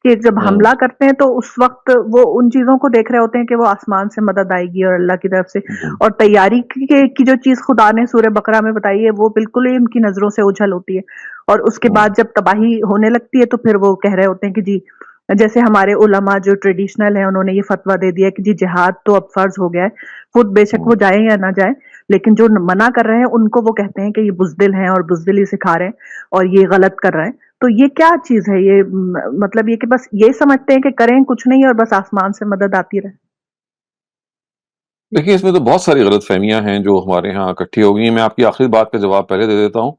कि जब हमला करते हैं तो उस वक्त वो उन चीजों को देख रहे होते हैं कि वो आसमान से मदद आएगी और अल्लाह की तरफ से, और तैयारी की जो चीज खुदा ने सूरह बकरा में बताई है वो बिल्कुल ही उनकी नजरों से ओझल होती है, और उसके बाद जब तबाही होने लगती है तो फिर वो कह रहे होते हैं कि जी, जैसे हमारे उलमा जो ट्रेडिशनल है उन्होंने ये फतवा दे दिया कि जी जिहाद तो अब फर्ज हो गया है, खुद बेशक वो जाए या ना जाए, लेकिन जो मना कर रहे हैं उनको वो कहते हैं कि ये बुज़दिल हैं और बुज़दिली सिखा रहे हैं और ये गलत कर रहे हैं। तो ये क्या चीज है? ये मतलब ये कि बस ये समझते हैं कि करें कुछ नहीं और बस आसमान से मदद आती रहे। देखिए, इसमें तो बहुत सारी गलतफहमियां हैं जो हमारे यहाँ इकट्ठी हो गई हैं। मैं आपकी आखिरी बात का जवाब पहले दे देता हूँ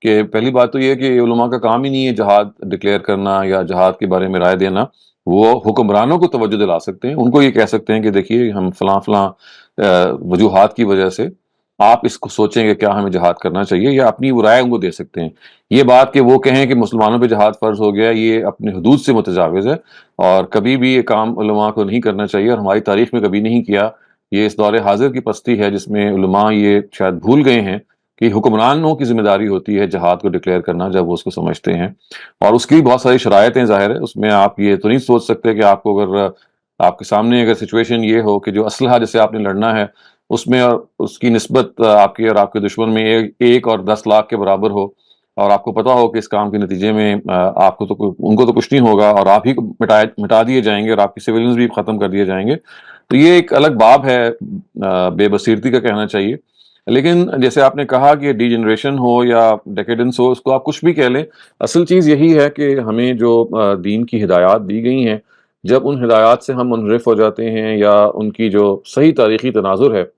कि पहली बात तो ये है कि उलमा का काम ही नहीं है जहाद डिक्लेयर करना या जहाद के बारे में राय देना। वो हुक्मरानों को तवज्जो दिला सकते हैं, उनको ये कह सकते हैं कि देखिए हम फलां वजूहात की वजह से आप इसको सोचें कि क्या हमें जहाद करना चाहिए, या अपनी वो राय उनको दे सकते हैं। ये बात कि वो कहें कि मुसलमानों पे जहाद फ़र्ज हो गया, ये अपने हदूद से मुतजाविज़ है और कभी भी ये काम उलमा को नहीं करना चाहिए और हमारी तारीख में कभी नहीं किया। ये इस दौर हाजिर की पस्ती है जिसमें उलमा ये शायद भूल गए हैं कि हुक्मरानों की जिम्मेदारी होती है जहाद को डिक्लेयर करना जब वो उसको समझते हैं, और उसकी भी बहुत सारी शरायतें ज़ाहिर है। उसमें आप ये तो नहीं सोच सकते कि आपको अगर आपके सामने अगर सिचुएशन ये हो कि जो असलहा जिससे आपने लड़ना है उसमें और उसकी निस्बत आपकी और आपके दुश्मन में एक और 10 लाख के बराबर हो, और आपको पता हो कि इस काम के नतीजे में आपको तो उनको तो कुछ नहीं होगा और आप ही को मिटा दिए जाएंगे और आपके सिविलियंस भी ख़त्म कर दिए जाएंगे, तो ये एक अलग बाब है, बेबसीरती का कहना चाहिए। लेकिन जैसे आपने कहा कि डीजनरेशन हो या डेकेडेंस हो, उसको आप कुछ भी कह लें, असल चीज़ यही है कि हमें जो दीन की हिदायत दी गई हैं, जब उन हिदायत से हम मुनरिफ हो जाते हैं या उनकी जो सही तारीख़ी तनाजुर है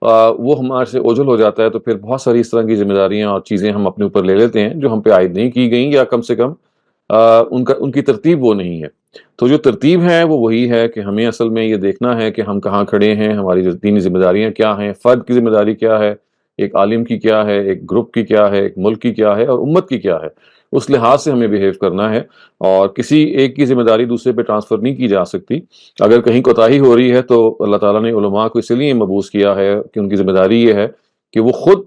वो हमारे से ओझल हो जाता है, तो फिर बहुत सारी इस तरह की जिम्मेदारियां और चीज़ें हम अपने ऊपर ले लेते हैं जो हम पे आयद नहीं की गई, या कम से कम उनकी तरतीब वो नहीं है। तो जो तरतीब है वो वही है कि हमें असल में ये देखना है कि हम कहाँ खड़े हैं, हमारी जो दीनी जिम्मेदारियाँ क्या हैं, फ़र्द की जिम्मेदारी क्या है, एक आलिम की क्या है, एक ग्रुप की क्या है, एक मुल्क की क्या है और उम्मत की क्या है। उस लिहाज से हमें बिहेव करना है, और किसी एक की जिम्मेदारी दूसरे पे ट्रांसफ़र नहीं की जा सकती। अगर कहीं कोताही हो रही है तो अल्लाह ताला ने उलमा को इसलिए मबूस किया है कि उनकी जिम्मेदारी ये है कि वो खुद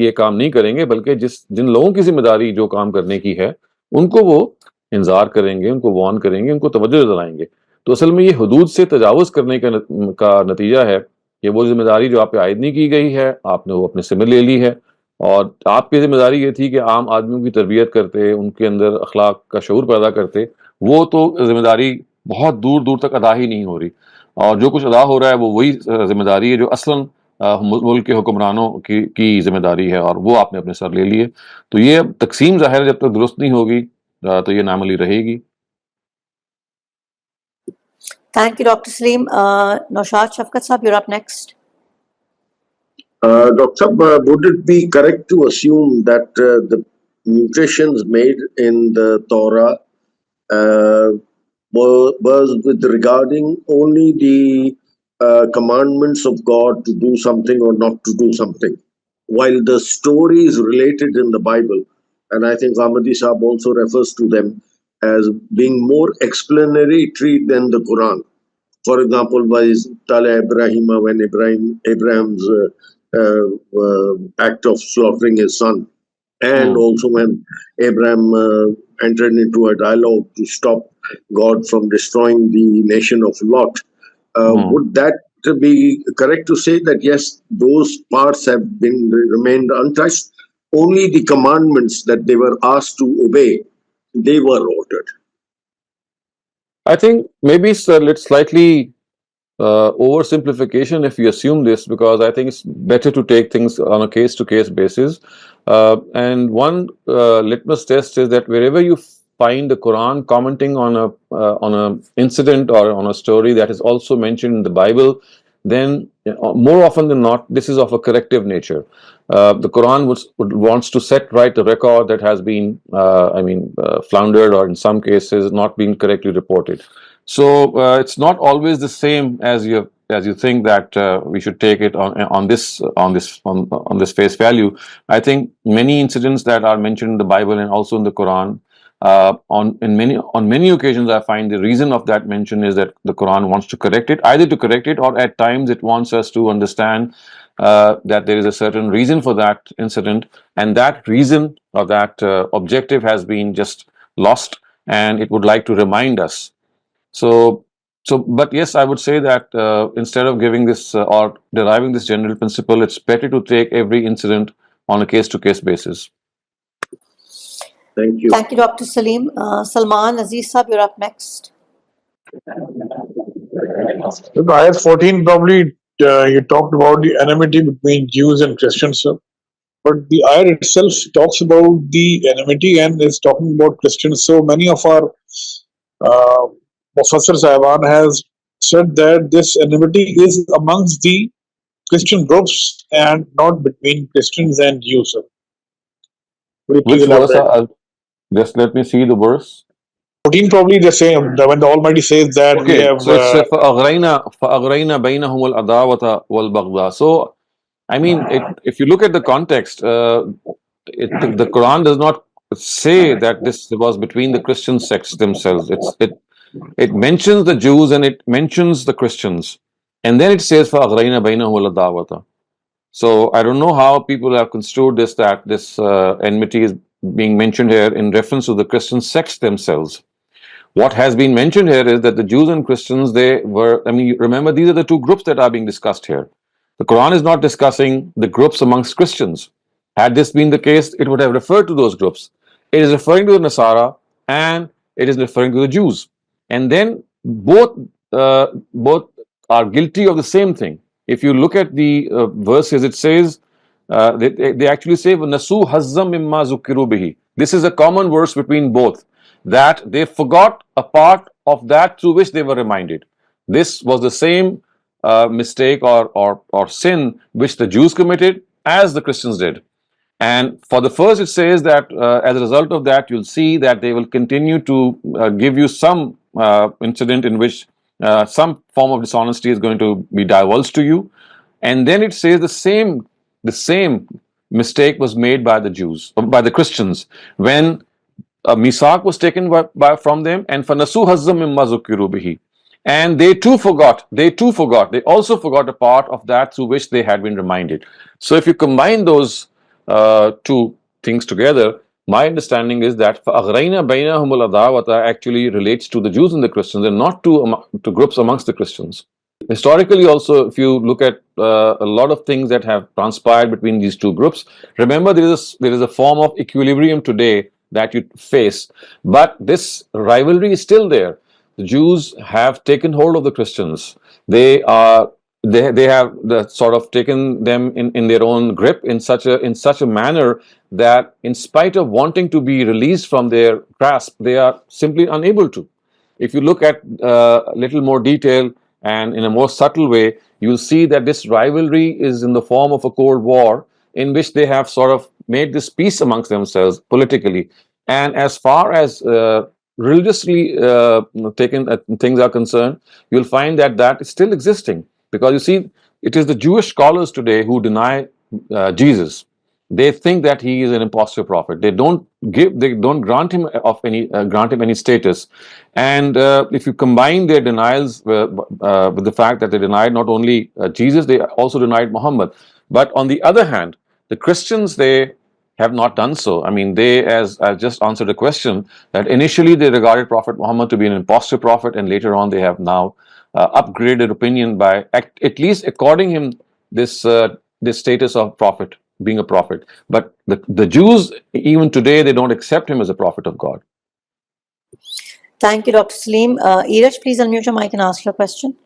ये काम नहीं करेंगे, बल्कि जिन लोगों की जिम्मेदारी जो काम करने की है, उनको वो इंज़ार करेंगे, उनको वार्न करेंगे, उनको तवज्जो दिलाएँगे। तो असल में ये हुदूद से तजावुज़ करने का नतीजा है कि वो ज़िम्मेदारी जो आप पे आयद नहीं की गई है, आपने वो अपने सिर में ले ली है, और आपकी ज़िम्मेदारी ये थी कि आम आदमियों की तरबियत करते, उनके अंदर अखलाक का शऊर पैदा करते। वो तो ज़िम्मेदारी बहुत दूर-दूर तक अदा ही नहीं हो रही, और जो कुछ अदा हो रहा है वो वही ज़िम्मेदारी है जो असलन मुल्क के हुक्मरानों की ज़िम्मेदारी है, और वो आपने अपने सर ले ली है। तो ये अब तक़सीम ज़ाहिर है जब तक दुरुस्त नहीं होगी तो ये नाअमली रहेगी। Thank you, Dr. Saleem. Naushad Shafkat Sahab, you're up next. Dr. Would it be correct to assume that the mutations made in the Torah was with regarding only the commandments of God to do something or not to do something, while the stories related in the Bible, and I think Ghamidi Sahab also refers to them as being more explanatory than the Quran. For example, by Tala Ibrahima, when Abraham's act of slaughtering his son, and also when Abraham entered into a dialogue to stop God from destroying the nation of Lot. Would that be correct to say that yes, those parts have remained untouched? Only the commandments that they were asked to obey, they were ordered. I think maybe it's a slightly oversimplification if you assume this, because I think it's better to take things on a case-to-case basis. And one litmus test is that wherever you find the Quran commenting on a incident or on a story that is also mentioned in the Bible, then more often than not, this is of a corrective nature. The Quran wants to set right a record that has been, floundered, or in some cases not been correctly reported. So it's not always the same as you think that we should take it on this face value. I think many incidents that are mentioned in the Bible and also in the Quran, on many occasions, I find the reason of that mention is that the Quran wants to correct it, either to correct it, or at times it wants us to understand that there is a certain reason for that incident, and that reason or that objective has been just lost, and it would like to remind us. But yes, I would say that instead of giving this or deriving this general principle, it's better to take every incident on a case-to-case basis. Thank you. Thank you, Dr. Saleem. Salman Aziz Sahab, you're up next. Ayat 14, probably you talked about the enmity between Jews and Christians, sir. But the ayat itself talks about the enmity and is talking about Christians. So many of our Mufassir Sahiban has said that this enmity is amongst the Christian groups and not between Christians and Jews, sir. Which verse? Just let me see the verse. 14, probably the same. When the Almighty says that okay, we have. So it's فَأَغْرَيْنَا بَيْنَهُمُ الْعَدَاوَةَ وَالْبَغْضَاءَ. So, I mean, if you look at the context, the Quran does not say that this was between the Christian sects themselves. It mentions the Jews and it mentions the Christians, and then it says فَأَغْرَيْنَا بَيْنَهُمُ الْعَدَاوَةَ. So I don't know how people have construed this, that this enmity is being mentioned here in reference to the Christian sects themselves. What has been mentioned here is that the Jews and Christians, remember, these are the two groups that are being discussed here. The Quran is not discussing the groups amongst Christians. Had this been the case, it would have referred to those groups. It is referring to the Nasara and it is referring to the Jews. And then both are guilty of the same thing. If you look at the verses, it says, they actually say, "Nasu hazzam mimma zukiru bihi." This is a common verse between both, that they forgot a part of that through which they were reminded. This was the same mistake or sin which the Jews committed as the Christians did. And for the first, it says that as a result of that, you'll see that they will continue to give you some incident in which some form of dishonesty is going to be divulged to you. And then it says the same mistake was made by the Jews, by the Christians, when a misak was taken from them, and fanasu hazzam mimma zukiru bihi. And they also forgot a part of that through which they had been reminded. So if you combine those two things together, my understanding is that فَأَغْرَيْنَا بَيْنَهُمُ الْعَدَاوَةَ actually relates to the Jews and the Christians, and not to groups amongst the Christians. Historically also, if you look at a lot of things that have transpired between these two groups, remember there is a form of equilibrium today that you face, but this rivalry is still there. The Jews have taken hold of the Christians. They have sort of taken them in their own grip in such a manner that in spite of wanting to be released from their grasp, they are simply unable to. If you look at a little more detail and in a more subtle way, you'll see that this rivalry is in the form of a Cold War in which they have sort of made this peace amongst themselves politically. And as far as religiously taken things are concerned, you'll find that is still existing, because you see, it is the Jewish scholars today who deny Jesus. They think that he is an impostor prophet. They don't grant him any status. And if you combine their denials with the fact that they denied not only Jesus, they also denied Muhammad. But on the other hand, the Christians, they have not done so. I mean, they, as I just answered a question, that initially they regarded Prophet Muhammad to be an impostor prophet, and later on they have now upgraded opinion by at least according him this status of prophet, being a prophet. But the Jews, even today, they don't accept him as a prophet of God. Thank you, Dr. Saleem. Iraj, please unmute your mic and ask your question.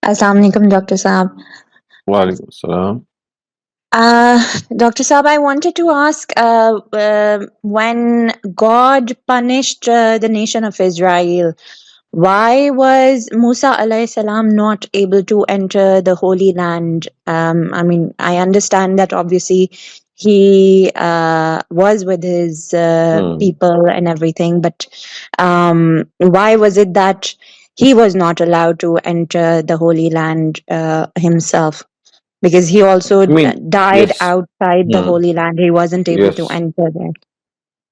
Assalamu alaikum, Dr. Saab. Wa alaikum salam. Dr. Saab, I wanted to ask, when God punished the nation of Israel, why was Musa alayhi salam not able to enter the Holy Land? I mean, I understand that obviously he was with his people and everything, but why was it that he was not allowed to enter the Holy Land himself? Because he also died yes. outside the Holy Land. He wasn't able to Yes. enter there.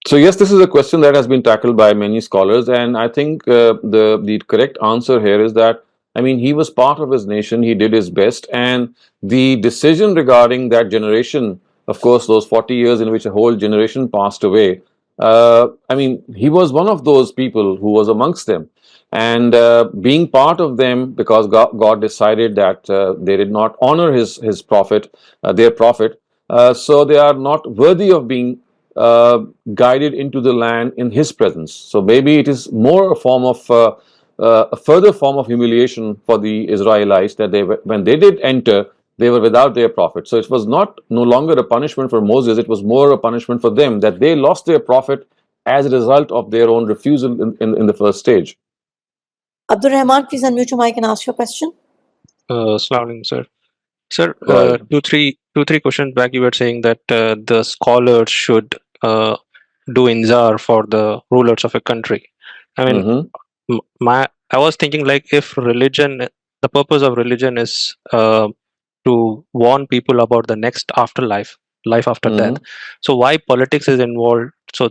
So yes, this is a question that has been tackled by many scholars, and I think the correct answer here is that, I mean, he was part of his nation, he did his best, and the decision regarding that generation, of course, those 40 years in which a whole generation passed away, I mean, he was one of those people who was amongst them. And being part of them, because God decided that they did not honor his prophet, their prophet, so they are not worthy of being guided into the land in his presence. So maybe it is more a form of a further form of humiliation for the Israelites, that when they did enter, they were without their prophet. So it was no longer a punishment for Moses, it was more a punishment for them, that they lost their prophet as a result of their own refusal in the first stage. Abdul Rahman, please unmute your mic and ask your question. Assalamu alaikum, sir. Sir, two, three questions back, you were saying that the scholars should do inzar for the rulers of a country. I mean, I was thinking, like, if religion, the purpose of religion is to warn people about the next afterlife, life after death. So why politics is involved? So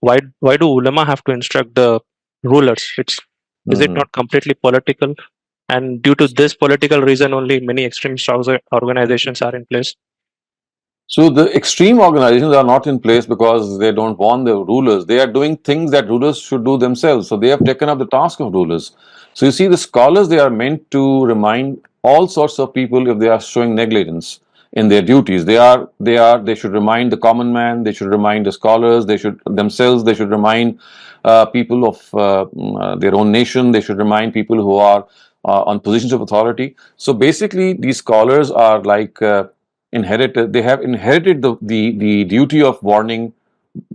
why do ulama have to instruct the rulers? Is it not completely political? And due to this political reason only, many extremist organizations are in place. So the extreme organizations are not in place because they don't want the rulers. They are doing things that rulers should do themselves. So they have taken up the task of rulers. So you see, the scholars, they are meant to remind all sorts of people if they are showing negligence in their duties. They should remind the common man, they should remind the scholars, they should remind people of their own nation, they should remind people who are on positions of authority. So basically, these scholars are like they have inherited the duty of warning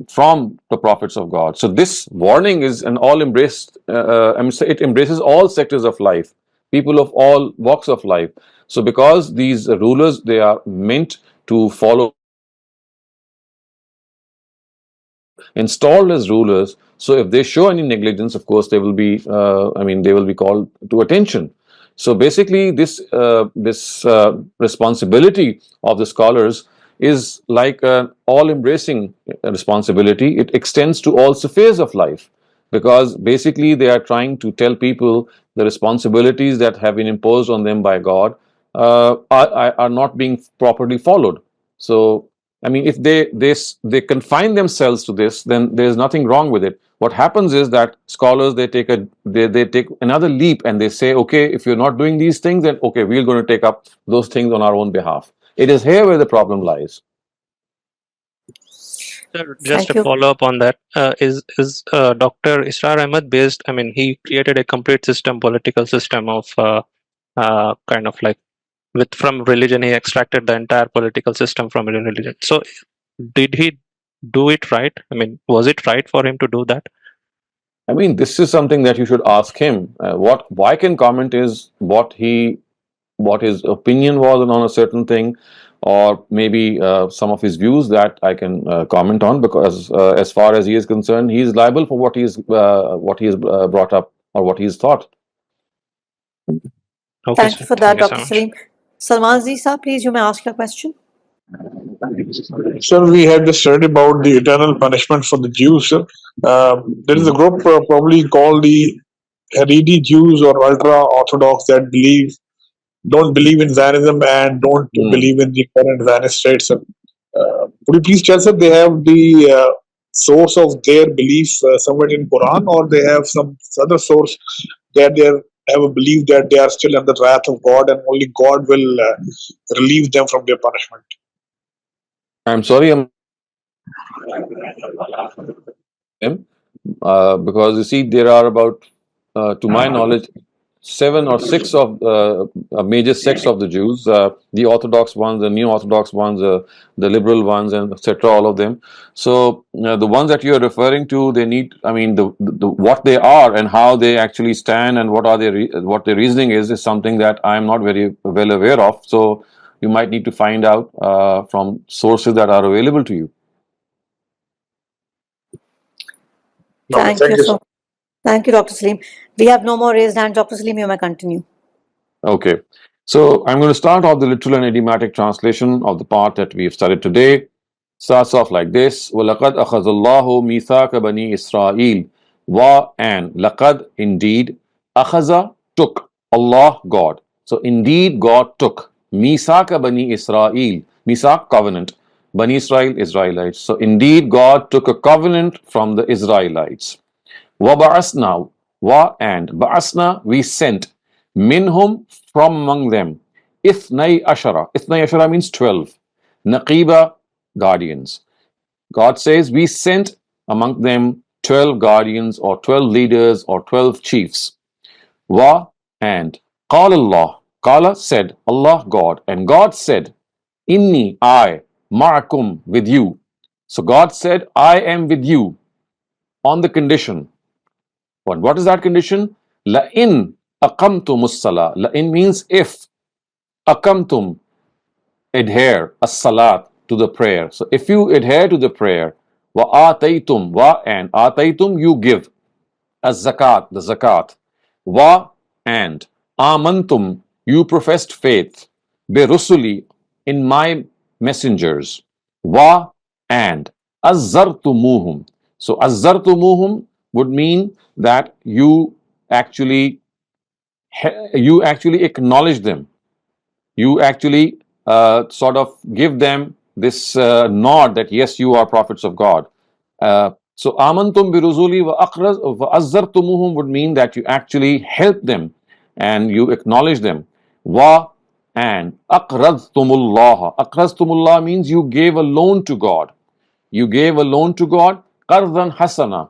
from the prophets of God. So this warning is an all embraced, it embraces all sectors of life. people of all walks of life. So because these rulers, they are meant to follow, installed as rulers. So if they show any negligence, of course, they will be, they will be called to attention. So basically, this responsibility of the scholars is like an all-embracing responsibility. It extends to all spheres of life, because basically they are trying to tell people the responsibilities that have been imposed on them by God are not being properly followed. So I mean, if they confine themselves to this, then there's nothing wrong with it. What happens is that scholars, they take another leap, and they say, okay, if you're not doing these things, then okay, we're going to take up those things on our own behalf. It is here where the problem lies. Sir, just Thank a you. follow up on that. Is Dr. Israr Ahmed based? I mean, he created a complete system, political system of kind of like from religion. He extracted the entire political system from a religion. So, did he do it right? I mean, was it right for him to do that? I mean, this is something that you should ask him. What I can comment is what his opinion was on a certain thing, or maybe some of his views that I can comment on, because as far as he is concerned, he is liable for what he is brought up or what he's thought. Okay, Thank sir. you for Thank that, you so Dr. much. Saleem. Salman Zisa, please, you may ask your question. Sir, we had just studied about the eternal punishment for the Jews. Sir. There is a group probably called the Haredi Jews or ultra Orthodox that don't believe in Zionism and don't believe in the current Zionist state. Sir. Could you please tell, sir, they have the source of their belief somewhere in Quran, or they have some other source that they have a belief that they are still under the wrath of God and only God will relieve them from their punishment? I'm sorry, because you see, there are about, to my knowledge, 7 or 6 of major sects of the Jews, the Orthodox ones, the New Orthodox ones, the liberal ones, and etc. All of them. So the ones that you are referring to, they need, I mean, the what they are and how they actually stand and what are what their reasoning is something that I am not very well aware of. So you might need to find out from sources that are available to you. Thank you so much. Thank you, Dr. Saleem. We have no more raised hands. Dr. Saleem, you may continue. Okay. So I'm going to start off the literal and idiomatic translation of the part that we have studied today. Starts off like this: وَلَقَدْ أَخَذَ اللَّهُ مِيثَاقَ بَنِي إِسْرَائِيلَ. Wa and laqad, indeed, akhaza, took, Allah, God. So indeed God took Misaka Bani Israel, Misak, covenant, Bani Israel, Israelites. So indeed God took a covenant from the Israelites. Wa ba'asna, wa and ba'asna, we sent, minhum, from among them, ithnai ashara. Ithnai ashara means 12. Naqiba, guardians. God says we sent among them 12 guardians or 12 leaders or 12 chiefs. Wa and Qala Allah. Qala said, Allah, God. And God said, Inni, I, ma'akum, with you. So God said, I am with you on the condition. What is that condition? La in aqamtumus salah. La in means if. Aqamtum, adhere, as-salat, to the prayer. So if you adhere to the prayer, wa ataytum, wa and ataytum, you give, az-zakat, the zakat, wa and amantum, you professed faith, bi rusuli, in my messengers, wa and azzartumuhum. So azzartumuhum would mean that you actually acknowledge them, you actually sort of give them this nod that yes, you are prophets of God. So amantum biruzuli wa azzartumuhum would mean that you actually help them and you acknowledge them. Wa and aqradtumullah. Aqradtumullah means you gave a loan to God. You gave a loan to God, qardan hasana.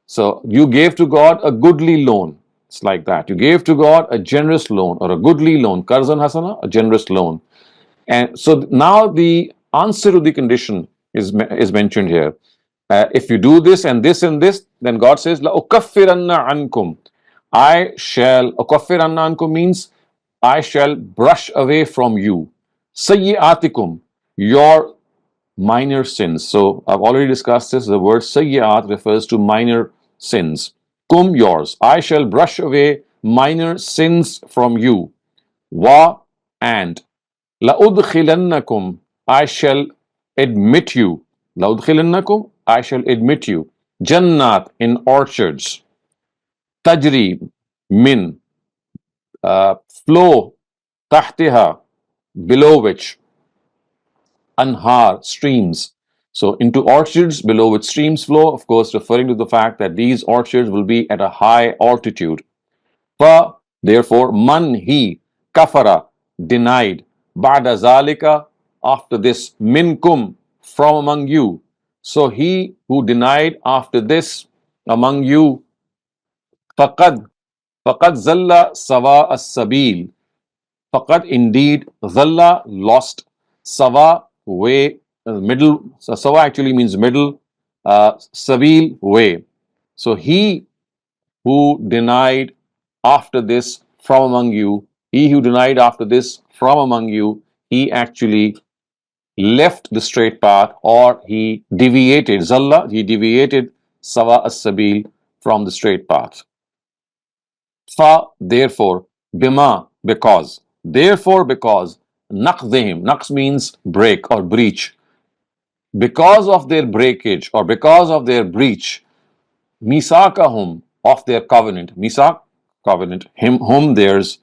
So you gave to God a goodly loan. It's like that. You gave to God a generous loan or a goodly loan. Qarzan hasana, a generous loan. And so now the answer to the condition is mentioned here. If you do this and this and this, then God says, La ukaffiranna ankum. I shall, ukaffir anna ankum means I shall brush away from you. Sayyi'atikum, your minor sins. So I've already discussed this. The word sayyi'at refers to minor sins. Kum, yours. I shall brush away minor sins from you. Wa, and. لَأُدْخِلَنَّكُمْ, I shall admit you. لَأُدْخِلَنَّكُمْ, I shall admit you. Jannat, in orchards. Tajri, min, flow. Tahtiha, below which. Anhar, streams. So into orchards below which streams flow, of course, referring to the fact that these orchards will be at a high altitude. Fa, therefore, man, he, kafara, denied, ba'da zalika, after this, minkum, from among you. So he who denied after this among you, faqad, faqad zalla sawa as-sabil, faqad indeed, zalla, lost, sawa, way, middle, so sawa actually means middle, sabil, way. So he who denied after this from among you, he who denied after this from among you, he actually left the straight path, or he deviated, zalla, he deviated sawa as-sabil, from the straight path. Fa, therefore, bima, because, therefore, because, naqdihim, naqs means break or breach, because of their breakage or because of their breach, misakahum, of their covenant, misak, covenant, him, whom theirs,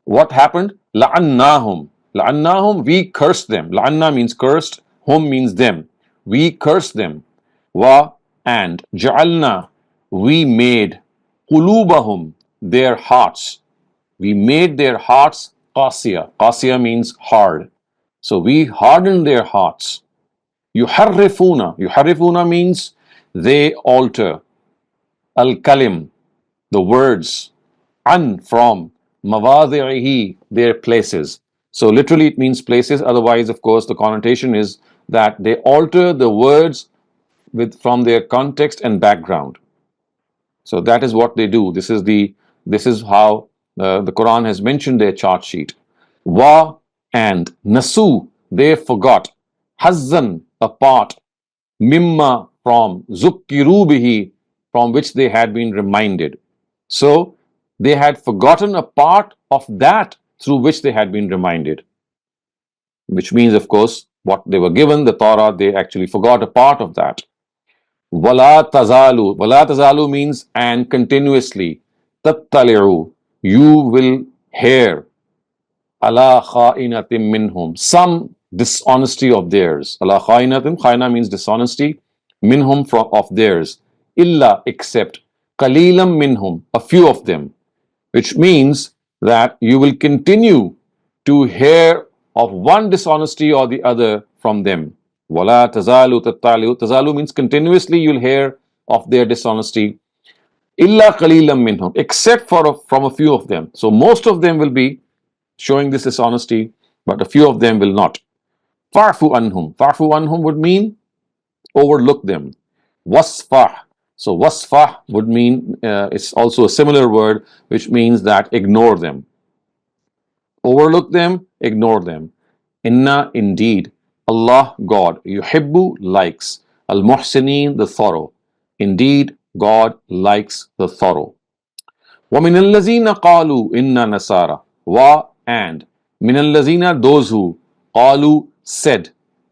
what happened? La'annahum, la'annahum, we cursed them. La'anna means cursed, hum means them, we cursed them. Wa, and ja'alna, we made, qulubahum, their hearts, we made their hearts qasiya. Qasiya means hard. So we hardened their hearts. Yuharrifuna, yuharrifuna means they alter. Al-kalim, the words, an, from, mawadi'ihi, their places. So literally it means places, otherwise of course the connotation is that they alter the words from their context and background. So that is what they do. This is how the Quran has mentioned their chart sheet. Wa, and nasu, they forgot. Hazzan, a part. Mimma, from. Zukkiru bihi, from which they had been reminded. So they had forgotten a part of that through which they had been reminded. Which means, of course, what they were given, the Torah, they actually forgot a part of that. Wala tazalu. Wala tazalu means and continuously. Tattali'u. You will hear. Ala kha'inatim minhum. Some dishonesty of theirs. Ala kha'inatim. Kha'ina means dishonesty. Minhum, from of theirs. Illa, except. Qalilam minhum. A few of them. Which means that you will continue to hear of one dishonesty or the other from them. Wala tazalu tattalu. Tazalu means continuously you'll hear of their dishonesty. Illa qalilam minhum, except from a few of them. So most of them will be showing this dishonesty, but a few of them will not. Farfu anhum. Farfu anhum would mean overlook them. Wasfah. So wasfah would mean, it's also a similar word, which means that ignore them. Overlook them, ignore them. Inna, indeed, Allah, God, yuhibbu, likes, al-muhsineen, the thorough. Indeed, God likes the thorough. وَمِنَ الَّذِينَ قَالُوا إِنَّا نَصَارَى. Wa, and. مِنَ الَّذِينَ, those who. قَالُوا, said.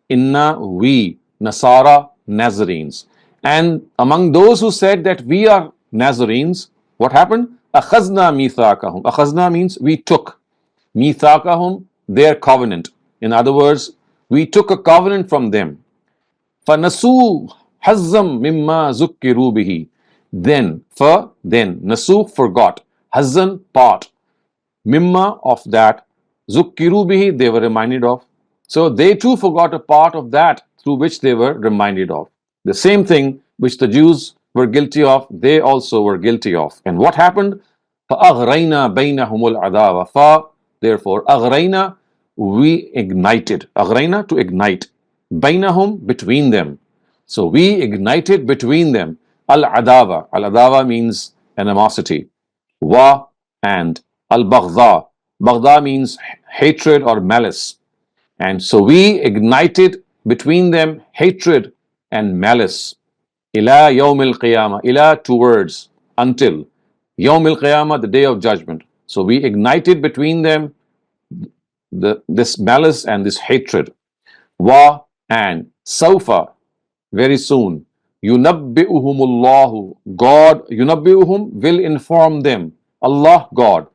Inna, we. Nasara, Nazarenes. And among those who said that we are Nazarenes, what happened? أَخَذْنَا مِيثَاقَهُمْ. أَخَذْنَا means we took. Mithaqahum, their covenant. In other words, we took a covenant from them. فَنَسُوا حَزَّمْ مِمَّا ذُكِّرُوا بِهِ. Then, nasu, forgot. Hazzan, part. Mimma, of that. Zukkiru bihi, they were reminded of. So they too forgot a part of that through which they were reminded of. The same thing which the Jews were guilty of, they also were guilty of. And what happened? فَأَغْرَيْنَا بَيْنَهُمُ الْعَذَابَ. Therefore, أغرينا, we ignited. أغرينا, to ignite. بينهم, between them. So we ignited between them. Al-Adava. Al-Adava means animosity. Wa and al-Baghdha. Baghdha means hatred or malice. And so we ignited between them hatred and malice. Ila yawmil qiyamah. Ila towards, until. Yawmil qiyamah, the day of judgment. So we ignited between them this malice and this hatred. Wa and Saufa, very soon. Yunabbi'uhumullahu, God, yunabbi'uhum will inform them. Allah, God.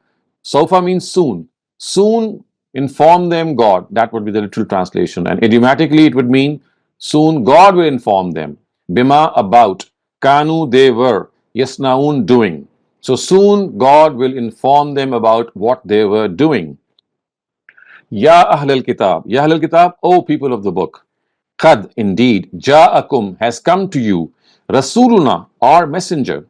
Saufa means soon. Soon inform them, God. That would be the literal translation. And idiomatically, it would mean soon God will inform them. Bima, about. Kanu, they were. Yasnaun, doing. So soon God will inform them about what they were doing. Ya Ahlul Kitab. Ya Ahlul Kitab, O people of the book. Qad, indeed, Ja'akum, has come to you. Rasuluna, our messenger.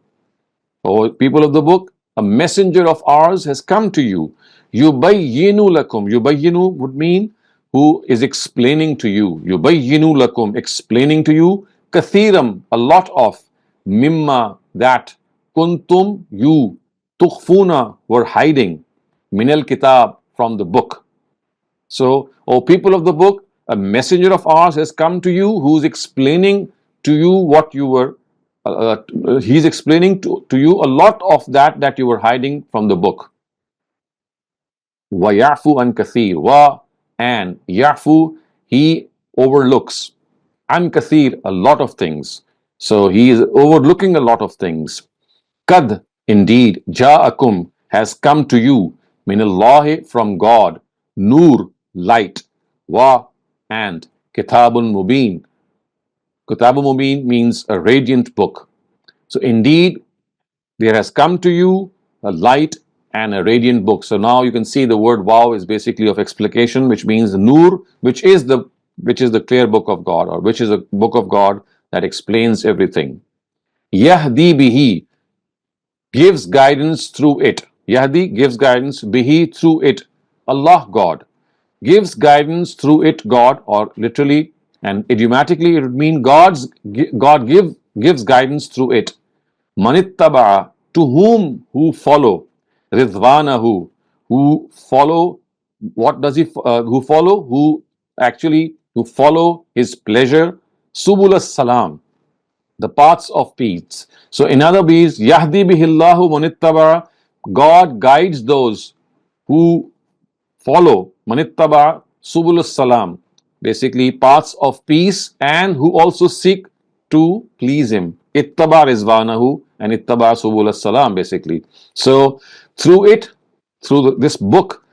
O people of the book, a messenger of ours has come to you. Yubayyinu lakum. Yubayyinu would mean who is explaining to you. Yubayyinu lakum, explaining to you. Kathiram, a lot of. Mimma, that. Kuntum, you. Tukhfuna, were hiding. Minal kitab, from the book. So, O people of the book, a messenger of ours has come to you who's explaining to you what you were, he's explaining to you a lot of that you were hiding from the book. Wa ya'fu an kathir. Wa and ya'fu, he overlooks. An kathir, a lot of things. So he is overlooking a lot of things. Kad, indeed, ja'akum, has come to you. Minallahi, from God. Nur, light. Wa and kitabun mubin. Kitabun mubin means a radiant book. So indeed, there has come to you a light and a radiant book. So now you can see the word wow is basically of explication, which means the nur, which is the clear book of God, or which is a book of God that explains everything. Yahdi bihi, gives guidance through it. Yahdi gives guidance, bihi, through it. Allah, God, gives guidance through it, God, or literally and idiomatically it would mean God gives guidance through it. Manittaba'a, to whom, who follow. Ridwanahu, who follow. What does he who follow? Who follow his pleasure. Subul salam, the paths of peace. So in other words, Yahdi bihillahu manittaba'a, God guides those who follow. Manittaba subul salam, basically paths of peace, and who also seek to please him. Ittaba rizwanahu and ittaba subul salam, basically. So through it, through this book,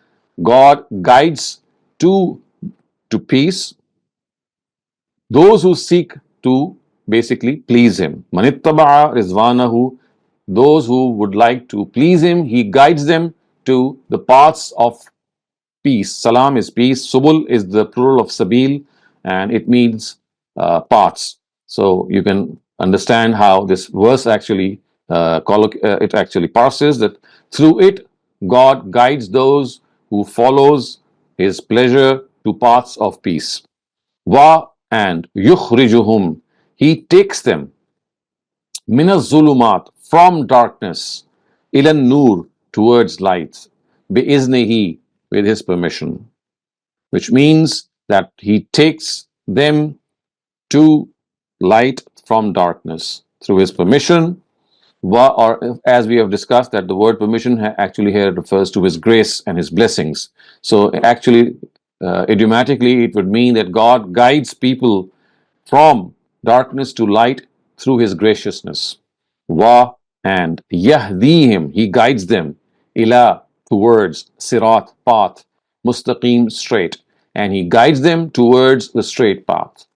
God guides to peace those who seek to basically please him. Manittaba rizwanahu, those who would like to please him, he guides them to the paths of peace. Salam is peace. Subul is the plural of sabil, and it means paths. So you can understand how this verse actually it actually parses that through it God guides those who follows his pleasure to paths of peace. Wa and yukhrijuhum, he takes them minaz zulumat, from darkness, ilan nur, towards light, biiznihi, with his permission, which means that he takes them to light from darkness through his permission. Or as we have discussed, that the word permission actually here refers to his grace and his blessings. So actually, idiomatically, it would mean that God guides people from darkness to light through his graciousness. Wa and yahdihim, he guides them. Ila, towards sirat, path. Mustaqim, straight. And he guides them towards the straight path.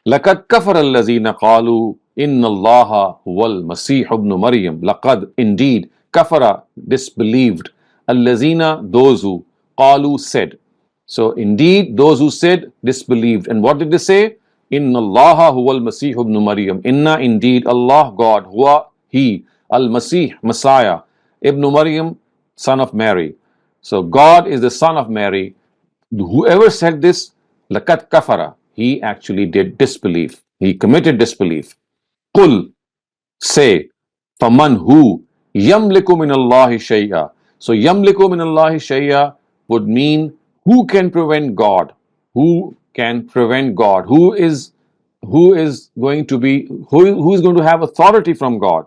لَقَدْ كَفَرَ الَّذِينَ قَالُوا إِنَّ اللَّهَ هُوَ الْمَسِيحُ ابْنُ مَرْيَمَ. لَقَدْ, indeed, kafara, disbelieved. Allazina, those who. Qalu, said. So indeed, those who said, disbelieved. And what did they say? Inna Allah huwa al-Masih ibn Maryam. Inna, indeed, Allah, God, huwa, he, al-Masih, Messiah, ibn Maryam, son of Mary. So God is the son of Mary. Whoever said this, lakat kafara, he actually did disbelief. He committed disbelief. Qul, say, faman who, Yamliku min Allahi shay'a. So yamliku min Allahi shay'a would mean who can prevent God? Who can prevent God? Who is going to be who is going to have authority from God?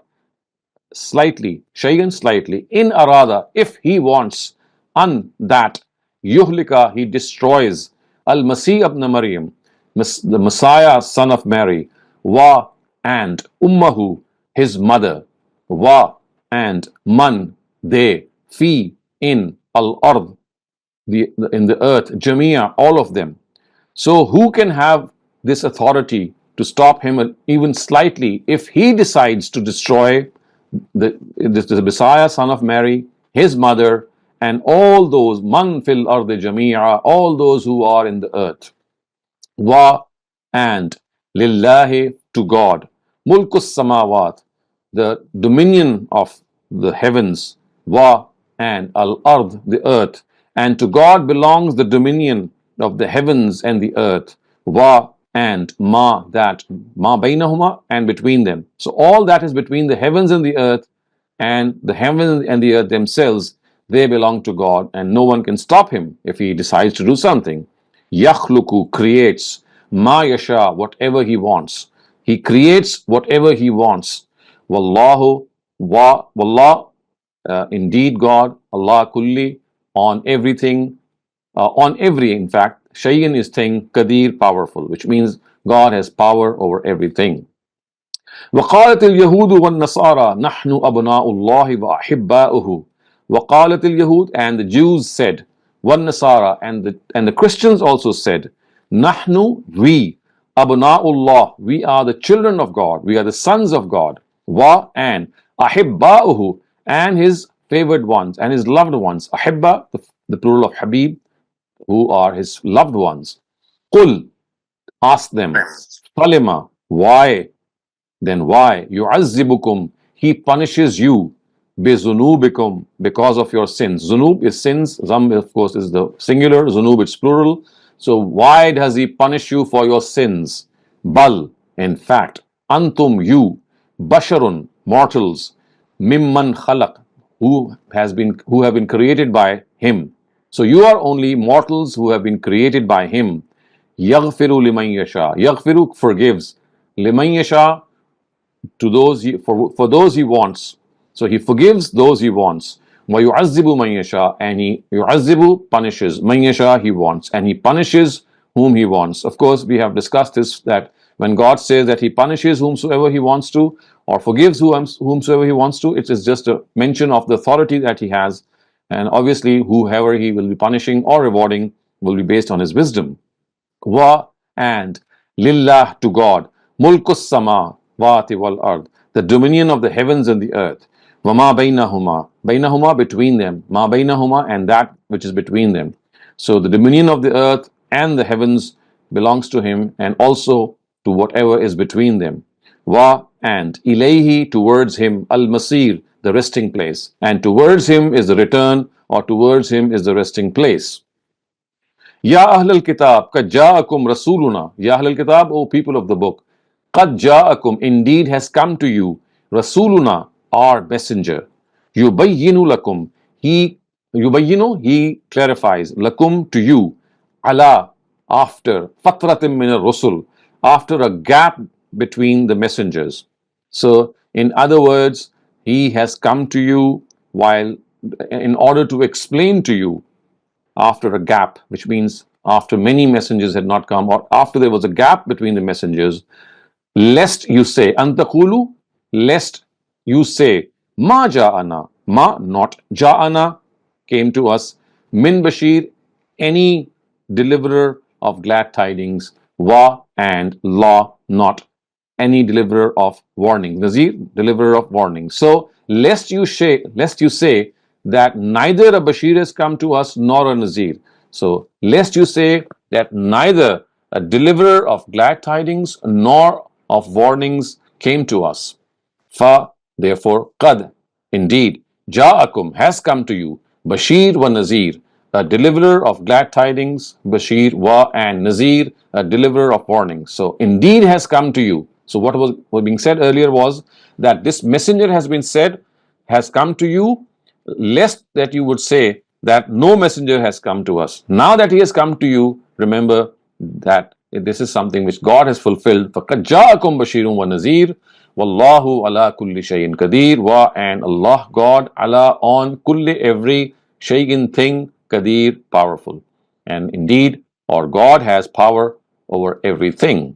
Slightly, shay'an slightly, in arada, if he wants, an that, yuhlika, he destroys, al-Masih ibn Maryam, the Messiah, son of Mary, wa, and, ummahu, his mother, wa, and, man, they, fi, in, al-ard, in the earth, jamia, all of them. So who can have this authority to stop him even slightly if he decides to destroy the Messiah, son of Mary, his mother, and all those man fil ardi jamia, all those who are in the earth. Wa, and lillahi, to God, mulkus samawat, the dominion of the heavens, wa, and al ard, the earth, and to God belongs the dominion of the heavens and the earth, wa, and ma, that, ma bainahuma, and between them. So all that is between the heavens and the earth, and the heavens and the earth themselves, they belong to God, and no one can stop him if he decides to do something. Yakhluku, creates, ma yasha, whatever he wants. He creates whatever he wants. Wallahu, wallah, indeed God, Allah kulli, on everything, on every, in fact, shay'in is thing, qadir, powerful, which means God has power over everything. وقالت اليهود والنصارى نحن أبناء الله وأحباؤه. وقالت اليهود, and the Jews said, والنصارى, and the Christians also said, نحن, we, أبناء, we are the children of God, we are the sons of God, wa, and أحباؤه, and his favored ones and his loved ones, أحبة, the plural of Habib, who are his loved ones. قل, ask them, falima, why? Then why? يُعَذِّبُكُمْ, he punishes you, بِذُنُوبِكُمْ, because of your sins. Zunub is sins, Zam of course is the singular, Zunub it's plural. So why does he punish you for your sins? Bal, in fact, antum, you, basharun, mortals, mimman khalaq, who have been created by him. So you are only mortals who have been created by him. يَغْفِرُ لِمَنْ يَشَاءُ, يَغْفِرُ, forgives, لِمَنْ يَشَاءُ, to those for those he wants. So he forgives those he wants. وَيُعَذِّبُ مَنْ يَشَاءُ, and he يُعَذِّبُ, punishes, مَنْ يَشَاءُ, he wants, and he punishes whom he wants. Of course, we have discussed this, that when God says that he punishes whomsoever he wants to, or forgives whomsoever he wants to, it is just a mention of the authority that he has. And obviously, whoever he will be punishing or rewarding will be based on his wisdom. Wa, and lillah, to God, mulkus sama wati wal ard, the dominion of the heavens and the earth. Wama bainahuma, bainahuma, between them, ma bainahuma, and that which is between them. So the dominion of the earth and the heavens belongs to him, and also to whatever is between them. Wa, and ilayhi, towards him, al-masir, the resting place, and towards him is the return, or towards him is the resting place. Ya Ahlul Kitab, Qad Ja'akum Rasuluna. Ya Ahlul Kitab, O people of the book. Qad Ja'akum, indeed has come to you. Rasuluna, our messenger. Yubayyinu lakum, he clarifies. Lakum, to you. Ala, after. Fatratim min al-Rusul, after a gap between the messengers. So, in other words, he has come to you while, in order to explain to you, after a gap, which means after many messengers had not come, or after there was a gap between the messengers, lest you say, antakulu, lest you say, ma ja'ana, ma, not, ja'ana, came to us, min bashir, any deliverer of glad tidings, wa, and la, not any deliverer of warning. Nazir, deliverer of warning. So lest you say that neither a Bashir has come to us nor a Nazir. So lest you say that neither a deliverer of glad tidings nor of warnings came to us. Fa, therefore, qad, indeed, ja'akum, has come to you, Bashir wa Nazir, a deliverer of glad tidings, Bashir wa, and Nazir, a deliverer of warnings. So indeed has come to you. So what was being said earlier was that this messenger has been said has come to you, lest that you would say that no messenger has come to us. Now that he has come to you, remember that this is something which God has fulfilled. فَقَدْ جَاءَكُمْ بَشِيرٌ وَنَذِيرٌ وَاللَّهُ عَلَى كُلِّ شَيْءٍ قَدِيرٌ Wa, and Allah, God, Allah, on kulli, every shay'in thing, qadir, powerful. And indeed, our God has power over everything.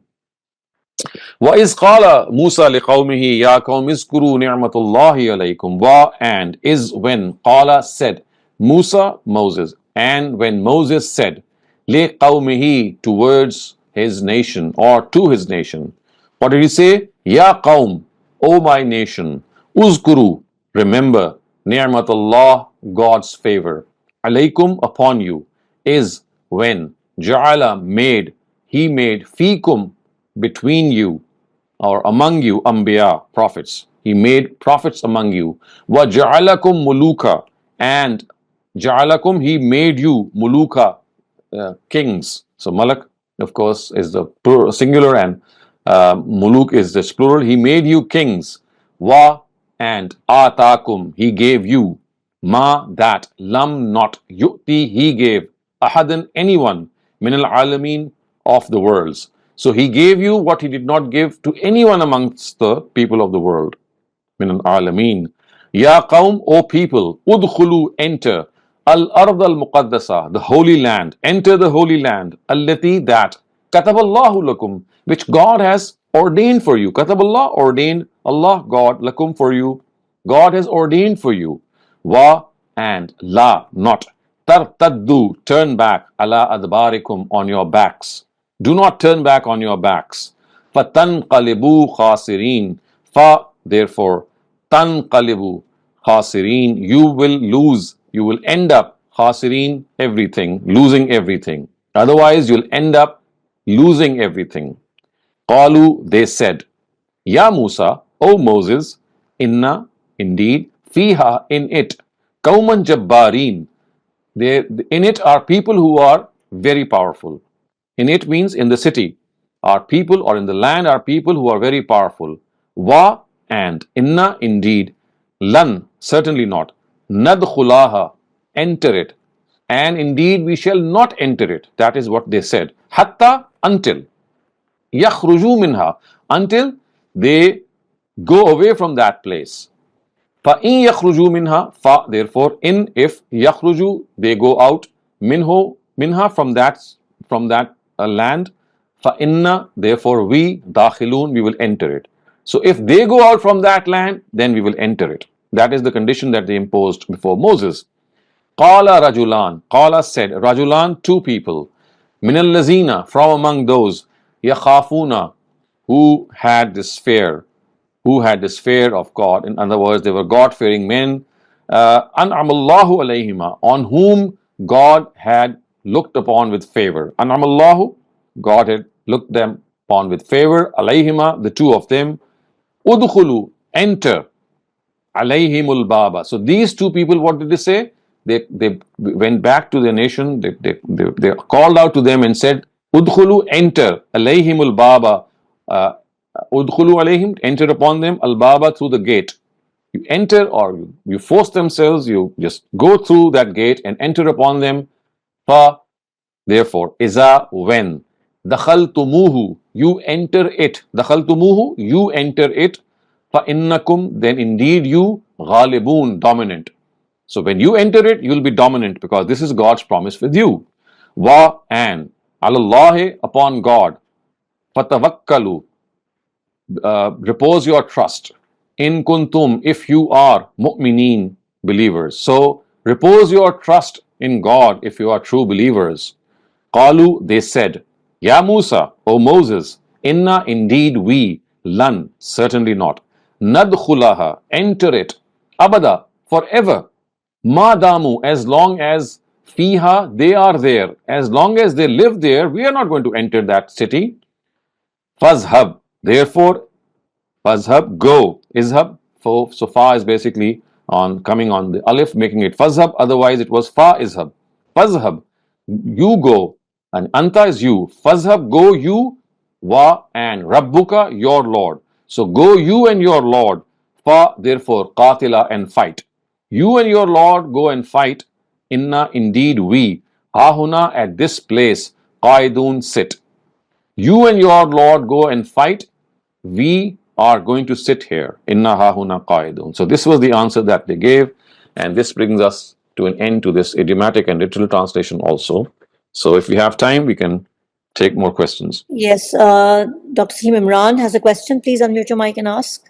وَإِذْ قَالَ مُوسَى لِقَوْمِهِ يَا قَوْمِ اذْكُرُوا نِعْمَةَ اللَّهِ عَلَيْكُمْ Wa, and is when Qala said, Musa, Moses, and when Moses said, لِقَوْمِهِ, towards his nation or to his nation. What did he say? Ya Qawm, O my nation, Uzkuru, remember, Ni'matullah, God's favor, alaykum, upon you, is when Ja'ala, made, he made, fikum, between you, or among you, Anbiya, prophets. He made prophets among you. Wa ja'alakum muluka, and ja'alakum, he made you muluka, kings. So Malak, of course, is the singular, and muluk is the plural. He made you kings. Wa, and atakum, he gave you. Ma, that, lam, not, yu'ti, he gave, ahadan, anyone, min al-alamin, of the worlds. So he gave you what he did not give to anyone amongst the people of the world. Min al-alamin. Ya qawm, O people, udkhulu, enter, al-ard al-muqaddasa, the holy land, enter the holy land, allati, that, kataballahu lakum, which God has ordained for you. Kataballah, ordained, Allah, God, lakum, for you. God has ordained for you. Wa, and la, not, tartaddu, turn back, ala adbarikum, on your backs. Do not turn back on your backs. فَتَنْقَلِبُوا خَاسِرِينَ Fa, therefore, tanqalibu khasirin, you will lose, you will end up khasirin, everything, losing everything. Otherwise, you'll end up losing everything. Qalu, they said, Ya Musa, O Moses, inna, indeed, fiha, in it, kauman jabbarin, in it are people who are very powerful. In it means in the city are people, or in the land are people who are very powerful. Wa, and, inna, indeed, lan, certainly not, nadkhulaha, enter it, and indeed we shall not enter it. That is what they said. Hatta, until, yakhruju minha, until they go away from that place. Fa in yakhruju minha, fa, therefore, in, if, yakhruju, they go out, minha, from that land, fa inna, therefore we, dakhilun, we will enter it. So if they go out from that land, then we will enter it. That is the condition that they imposed before Moses. Qala rajulan, Qala said, rajulan, two people, minal lazina, from among those, yakhafuna, who had this fear, of God. In other words, they were God-fearing men. An'amallahu alayhima, on whom God had looked upon with favor. An'amallahu, God had looked them upon with favor. Alayhima, the two of them. Udkhulu, enter. Alayhimul baba. So these two people, what did they say? They went back to their nation. They called out to them and said, Udkhulu, enter. Alayhimul baba. Udkhulu alayhim, enter upon them, al-baba, through the gate. You enter, or you force themselves, you just go through that gate and enter upon them. Fa, therefore, iza, when, dakhaltumuhu, you enter it. Dakhaltumuhu, you enter it. Fa innakum, then indeed you, ghalibun, dominant. So when you enter it, you will be dominant, because this is God's promise with you. Wa, and, alallahi, upon God. Fatawakkalu, repose your trust. In kuntum, if you are mu'mineen, believers. So repose your trust in God if you are true believers. Qalu, they said, Ya Musa, O Moses, inna, indeed we, lan, certainly not, nadkhulaha, enter it, abada, forever, madamu, as long as fiha, they are there, as long as they live there, we are not going to enter that city. Fazhab, therefore, fazhab, go. Izhab, so fa is basically on coming on the alif, making it fazhab, otherwise it was fa izhab. Fazhab, you go, and anta is you. Fazhab, go you, wa, and rabbuka, your Lord. So go you and your Lord. Fa, therefore, qatila, and fight. You and your Lord go and fight. Inna, indeed we, hahuna, at this place, qaidun, sit. You and your Lord go and fight. We are going to sit here. Inna hahuna qaidun. So this was the answer that they gave, and this brings us to an end to this idiomatic and literal translation also. So if we have time, we can take more questions. Yes, Dr. Saleem Imran has a question. Please unmute your mic and ask.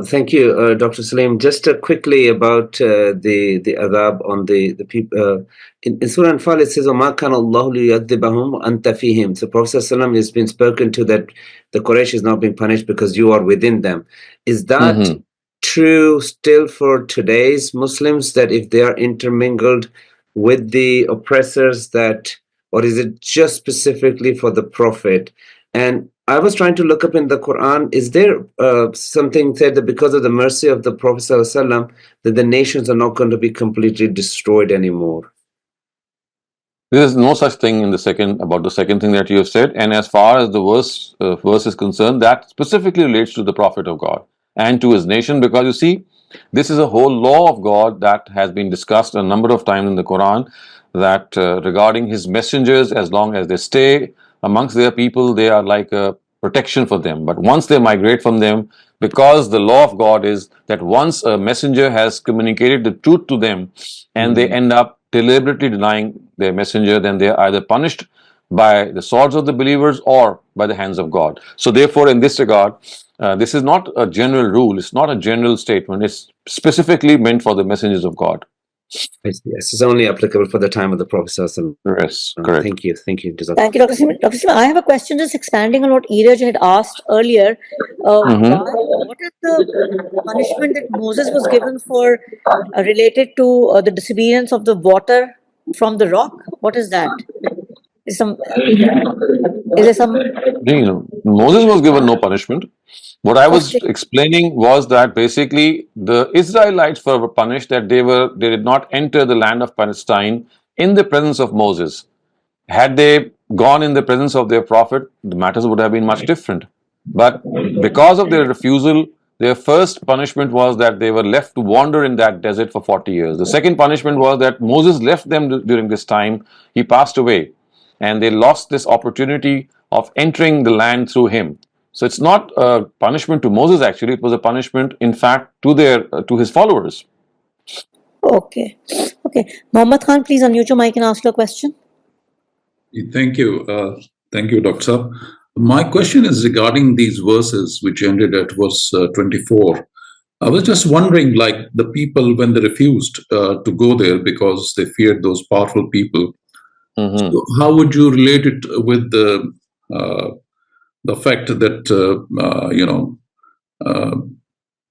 Thank you, Dr. Saleem. Just quickly about the adab on the people. In Surah Anfal, it says, وَمَا كَانَ اللَّهُ لِيُعَذِّبَهُمْ وَأَنْتَ فِيهِمْ. So Prophet ﷺ has been spoken to that the Quraysh is not being punished because you are within them. Is that true still for today's Muslims, that if they are intermingled with the oppressors, that, or is it just specifically for the Prophet? And I was trying to look up in the Quran, is there something said that because of the mercy of the Prophet ﷺ, that the nations are not going to be completely destroyed anymore? There is no such thing in the second thing that you have said. And as far as the verse is concerned, that specifically relates to the Prophet of God and to his nation, because you see, this is a whole law of God that has been discussed a number of times in the Quran, that regarding his messengers, as long as they stay amongst their people, they are like a protection for them. But once they migrate from them, because the law of God is that once a messenger has communicated the truth to them and they end up deliberately denying their messenger, then they are either punished by the swords of the believers or by the hands of God. So therefore, in this regard, this is not a general rule, it's not a general statement, it's specifically meant for the messengers of God. Yes, it's only applicable for the time of the Prophet. Yes, correct. Thank you. Thank you, Dr. Saleem. Dr. Saleem, I have a question just expanding on what Iraj had asked earlier. What is the punishment that Moses was given for related to the disobedience of the water from the rock? What is that? Is there some? Moses was given no punishment. What I was explaining was that basically the Israelites were punished that they did not enter the land of Palestine in the presence of Moses. Had they gone in the presence of their prophet, the matters would have been much different. But because of their refusal, their first punishment was that they were left to wander in that desert for 40 years. The second punishment was that Moses left them during this time. He passed away, and they lost this opportunity of entering the land through him. So it's not a punishment to Moses, actually. It was a punishment, in fact, to his followers. Okay. Muhammad Khan, please unmute your mic and ask your question. Thank you. Thank you, Dr. Saab. My question is regarding these verses which ended at verse 24. I was just wondering, like the people, when they refused to go there because they feared those powerful people, so how would you relate it with the fact that,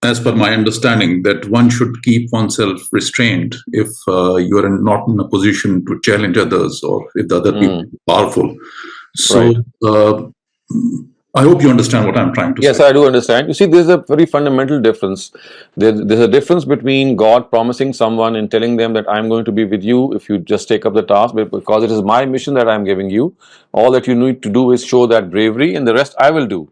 as per my understanding, that one should keep oneself restrained if you are not in a position to challenge others or if the other people are powerful. So I hope you understand what I'm trying to say. Yes, I do understand. You see, there's a very fundamental difference. There's a difference between God promising someone and telling them that I'm going to be with you if you just take up the task, but because it is my mission that I'm giving you, all that you need to do is show that bravery, and the rest I will do.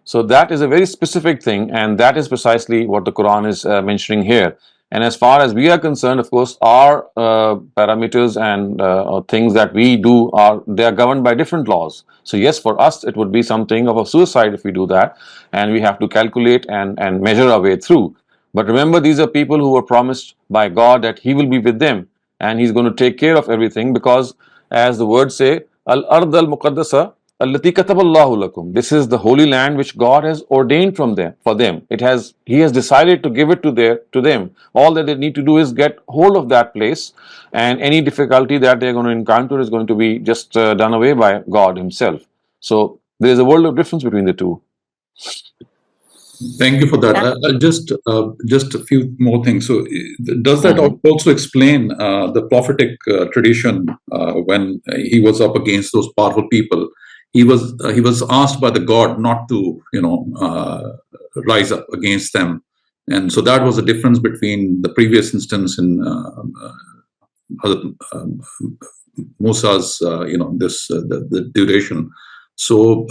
So that is a very specific thing, and that is precisely what the Quran is mentioning here. And as far as we are concerned, of course, our parameters and things that we do they are governed by different laws. So yes, for us, it would be something of a suicide if we do that, and we have to calculate and measure our way through. But remember, these are people who were promised by God that He will be with them, and He's going to take care of everything, because as the words say, Al-Ard al-Muqaddasa, this is the holy land which God has ordained for them. He has decided to give it to them. All that they need to do is get hold of that place, and any difficulty that they're going to encounter is going to be just done away by God Himself. So there is a world of difference between the two. Thank you for that. Just a few more things. So, does that also explain the prophetic tradition when he was up against those powerful people? He was asked by the God not to, rise up against them, and so that was the difference between the previous instance in Musa's, the duration. So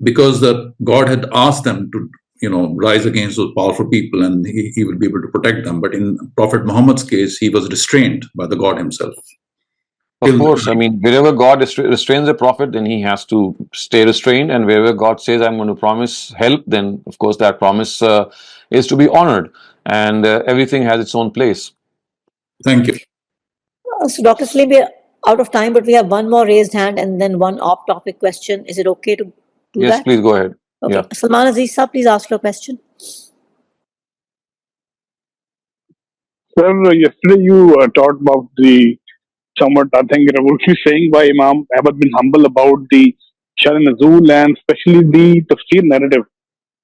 because the God had asked them to rise against those powerful people, and he will be able to protect them. But in Prophet Muhammad's case, he was restrained by the God himself. Of course, I mean, wherever God restrains a prophet, then he has to stay restrained. And wherever God says, I'm going to promise help, then of course that promise is to be honored. And everything has its own place. Thank you. So, Dr. Saleem, we are out of time, but we have one more raised hand and then one off-topic question. Is it okay to do that? Yes, please go ahead. Okay. Yeah. Salman Aziz Saab, please ask your question. Sir, yesterday you talked about somewhat, I think, revolutionary saying by Imam Ahmed bin Hanbal about the Sha'n Nazul and especially the tafsir narrative.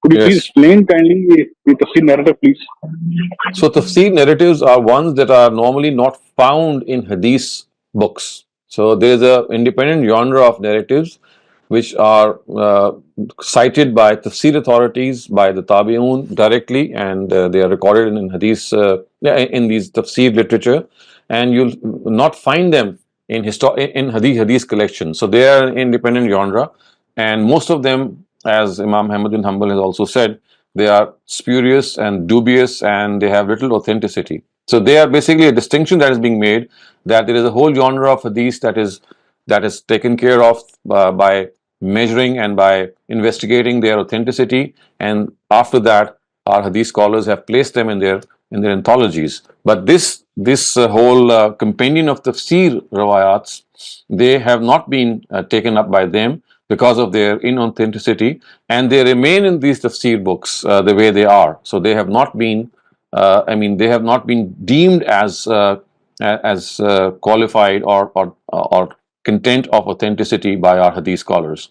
Could you please explain kindly the tafsir narrative, please? So tafsir narratives are ones that are normally not found in hadith books. So there is an independent genre of narratives which are cited by tafsir authorities, by the tabi'un directly, and they are recorded in hadith, in these tafsir literature, and you'll not find them in hadith collections. So they are an independent genre, and most of them, as Imam Ahmad bin Hanbal has also said, they are spurious and dubious, and they have little authenticity. So they are basically a distinction that is being made, that there is a whole genre of hadith that is taken care of by measuring and by investigating their authenticity, and after that our hadith scholars have placed them in their anthologies. But this whole compendium of tafsir rawayats, they have not been taken up by them because of their inauthenticity, and they remain in these tafsir books the way they are. So they have not been, they have not been deemed as qualified or content of authenticity by our hadith scholars.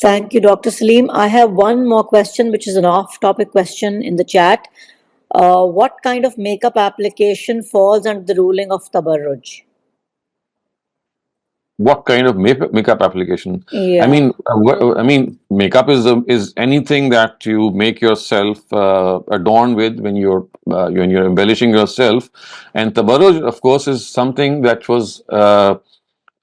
Thank you, Dr. Saleem. I have one more question, which is an off-topic question in the chat. What kind of makeup application falls under the ruling of tabarruj? What kind of makeup application? Yeah. I mean, makeup is anything that you make yourself adorn with when you're embellishing yourself, and tabarruj, of course, is something that was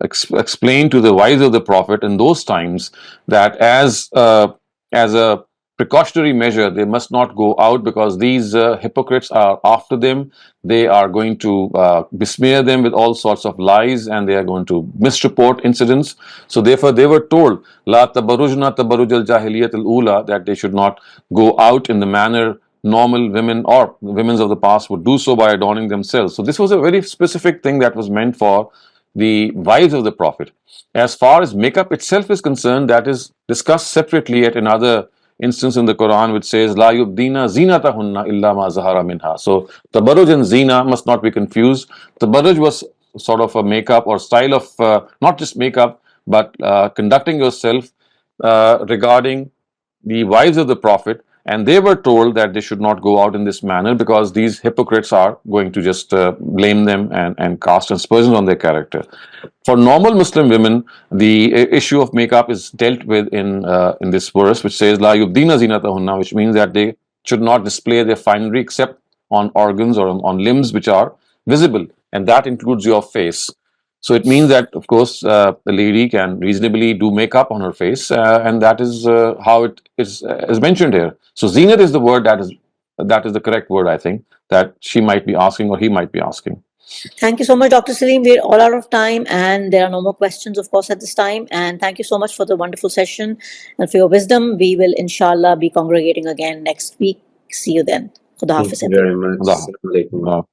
explained to the wives of the Prophet in those times, that as a precautionary measure, they must not go out because these hypocrites are after them. They are going to besmear them with all sorts of lies, and they are going to misreport incidents. So therefore they were told, La tabarrujna tabarruj al-jahiliyat al-ula, that they should not go out in the manner normal women or women of the past would do so, by adorning themselves. So this was a very specific thing that was meant for the wives of the Prophet. As far as makeup itself is concerned, that is discussed separately at another instance in the Quran, which says, La yubdina zinatahunna illa ma zahara minha. So tabarruj and zina must not be confused. Tabarruj was sort of a makeup or style of not just makeup, but conducting yourself regarding the wives of the Prophet, and they were told that they should not go out in this manner because these hypocrites are going to just blame them and cast aspersions on their character. For normal Muslim women, the issue of makeup is dealt with in this verse, which says La yubdina zinatahunna, which means that they should not display their finery except on organs or on limbs which are visible, and that includes your face. So it means that, of course, the lady can reasonably do makeup on her face, and that is how it is mentioned here. So zinat is the word that is the correct word, I think, that she might be asking or he might be asking. Thank you so much, Dr. Saleem. We're all out of time, and there are no more questions, of course, at this time. And thank you so much for the wonderful session and for your wisdom. We will, inshallah, be congregating again next week. See you then. Khuda Hafiz. Thank you very much. Allah.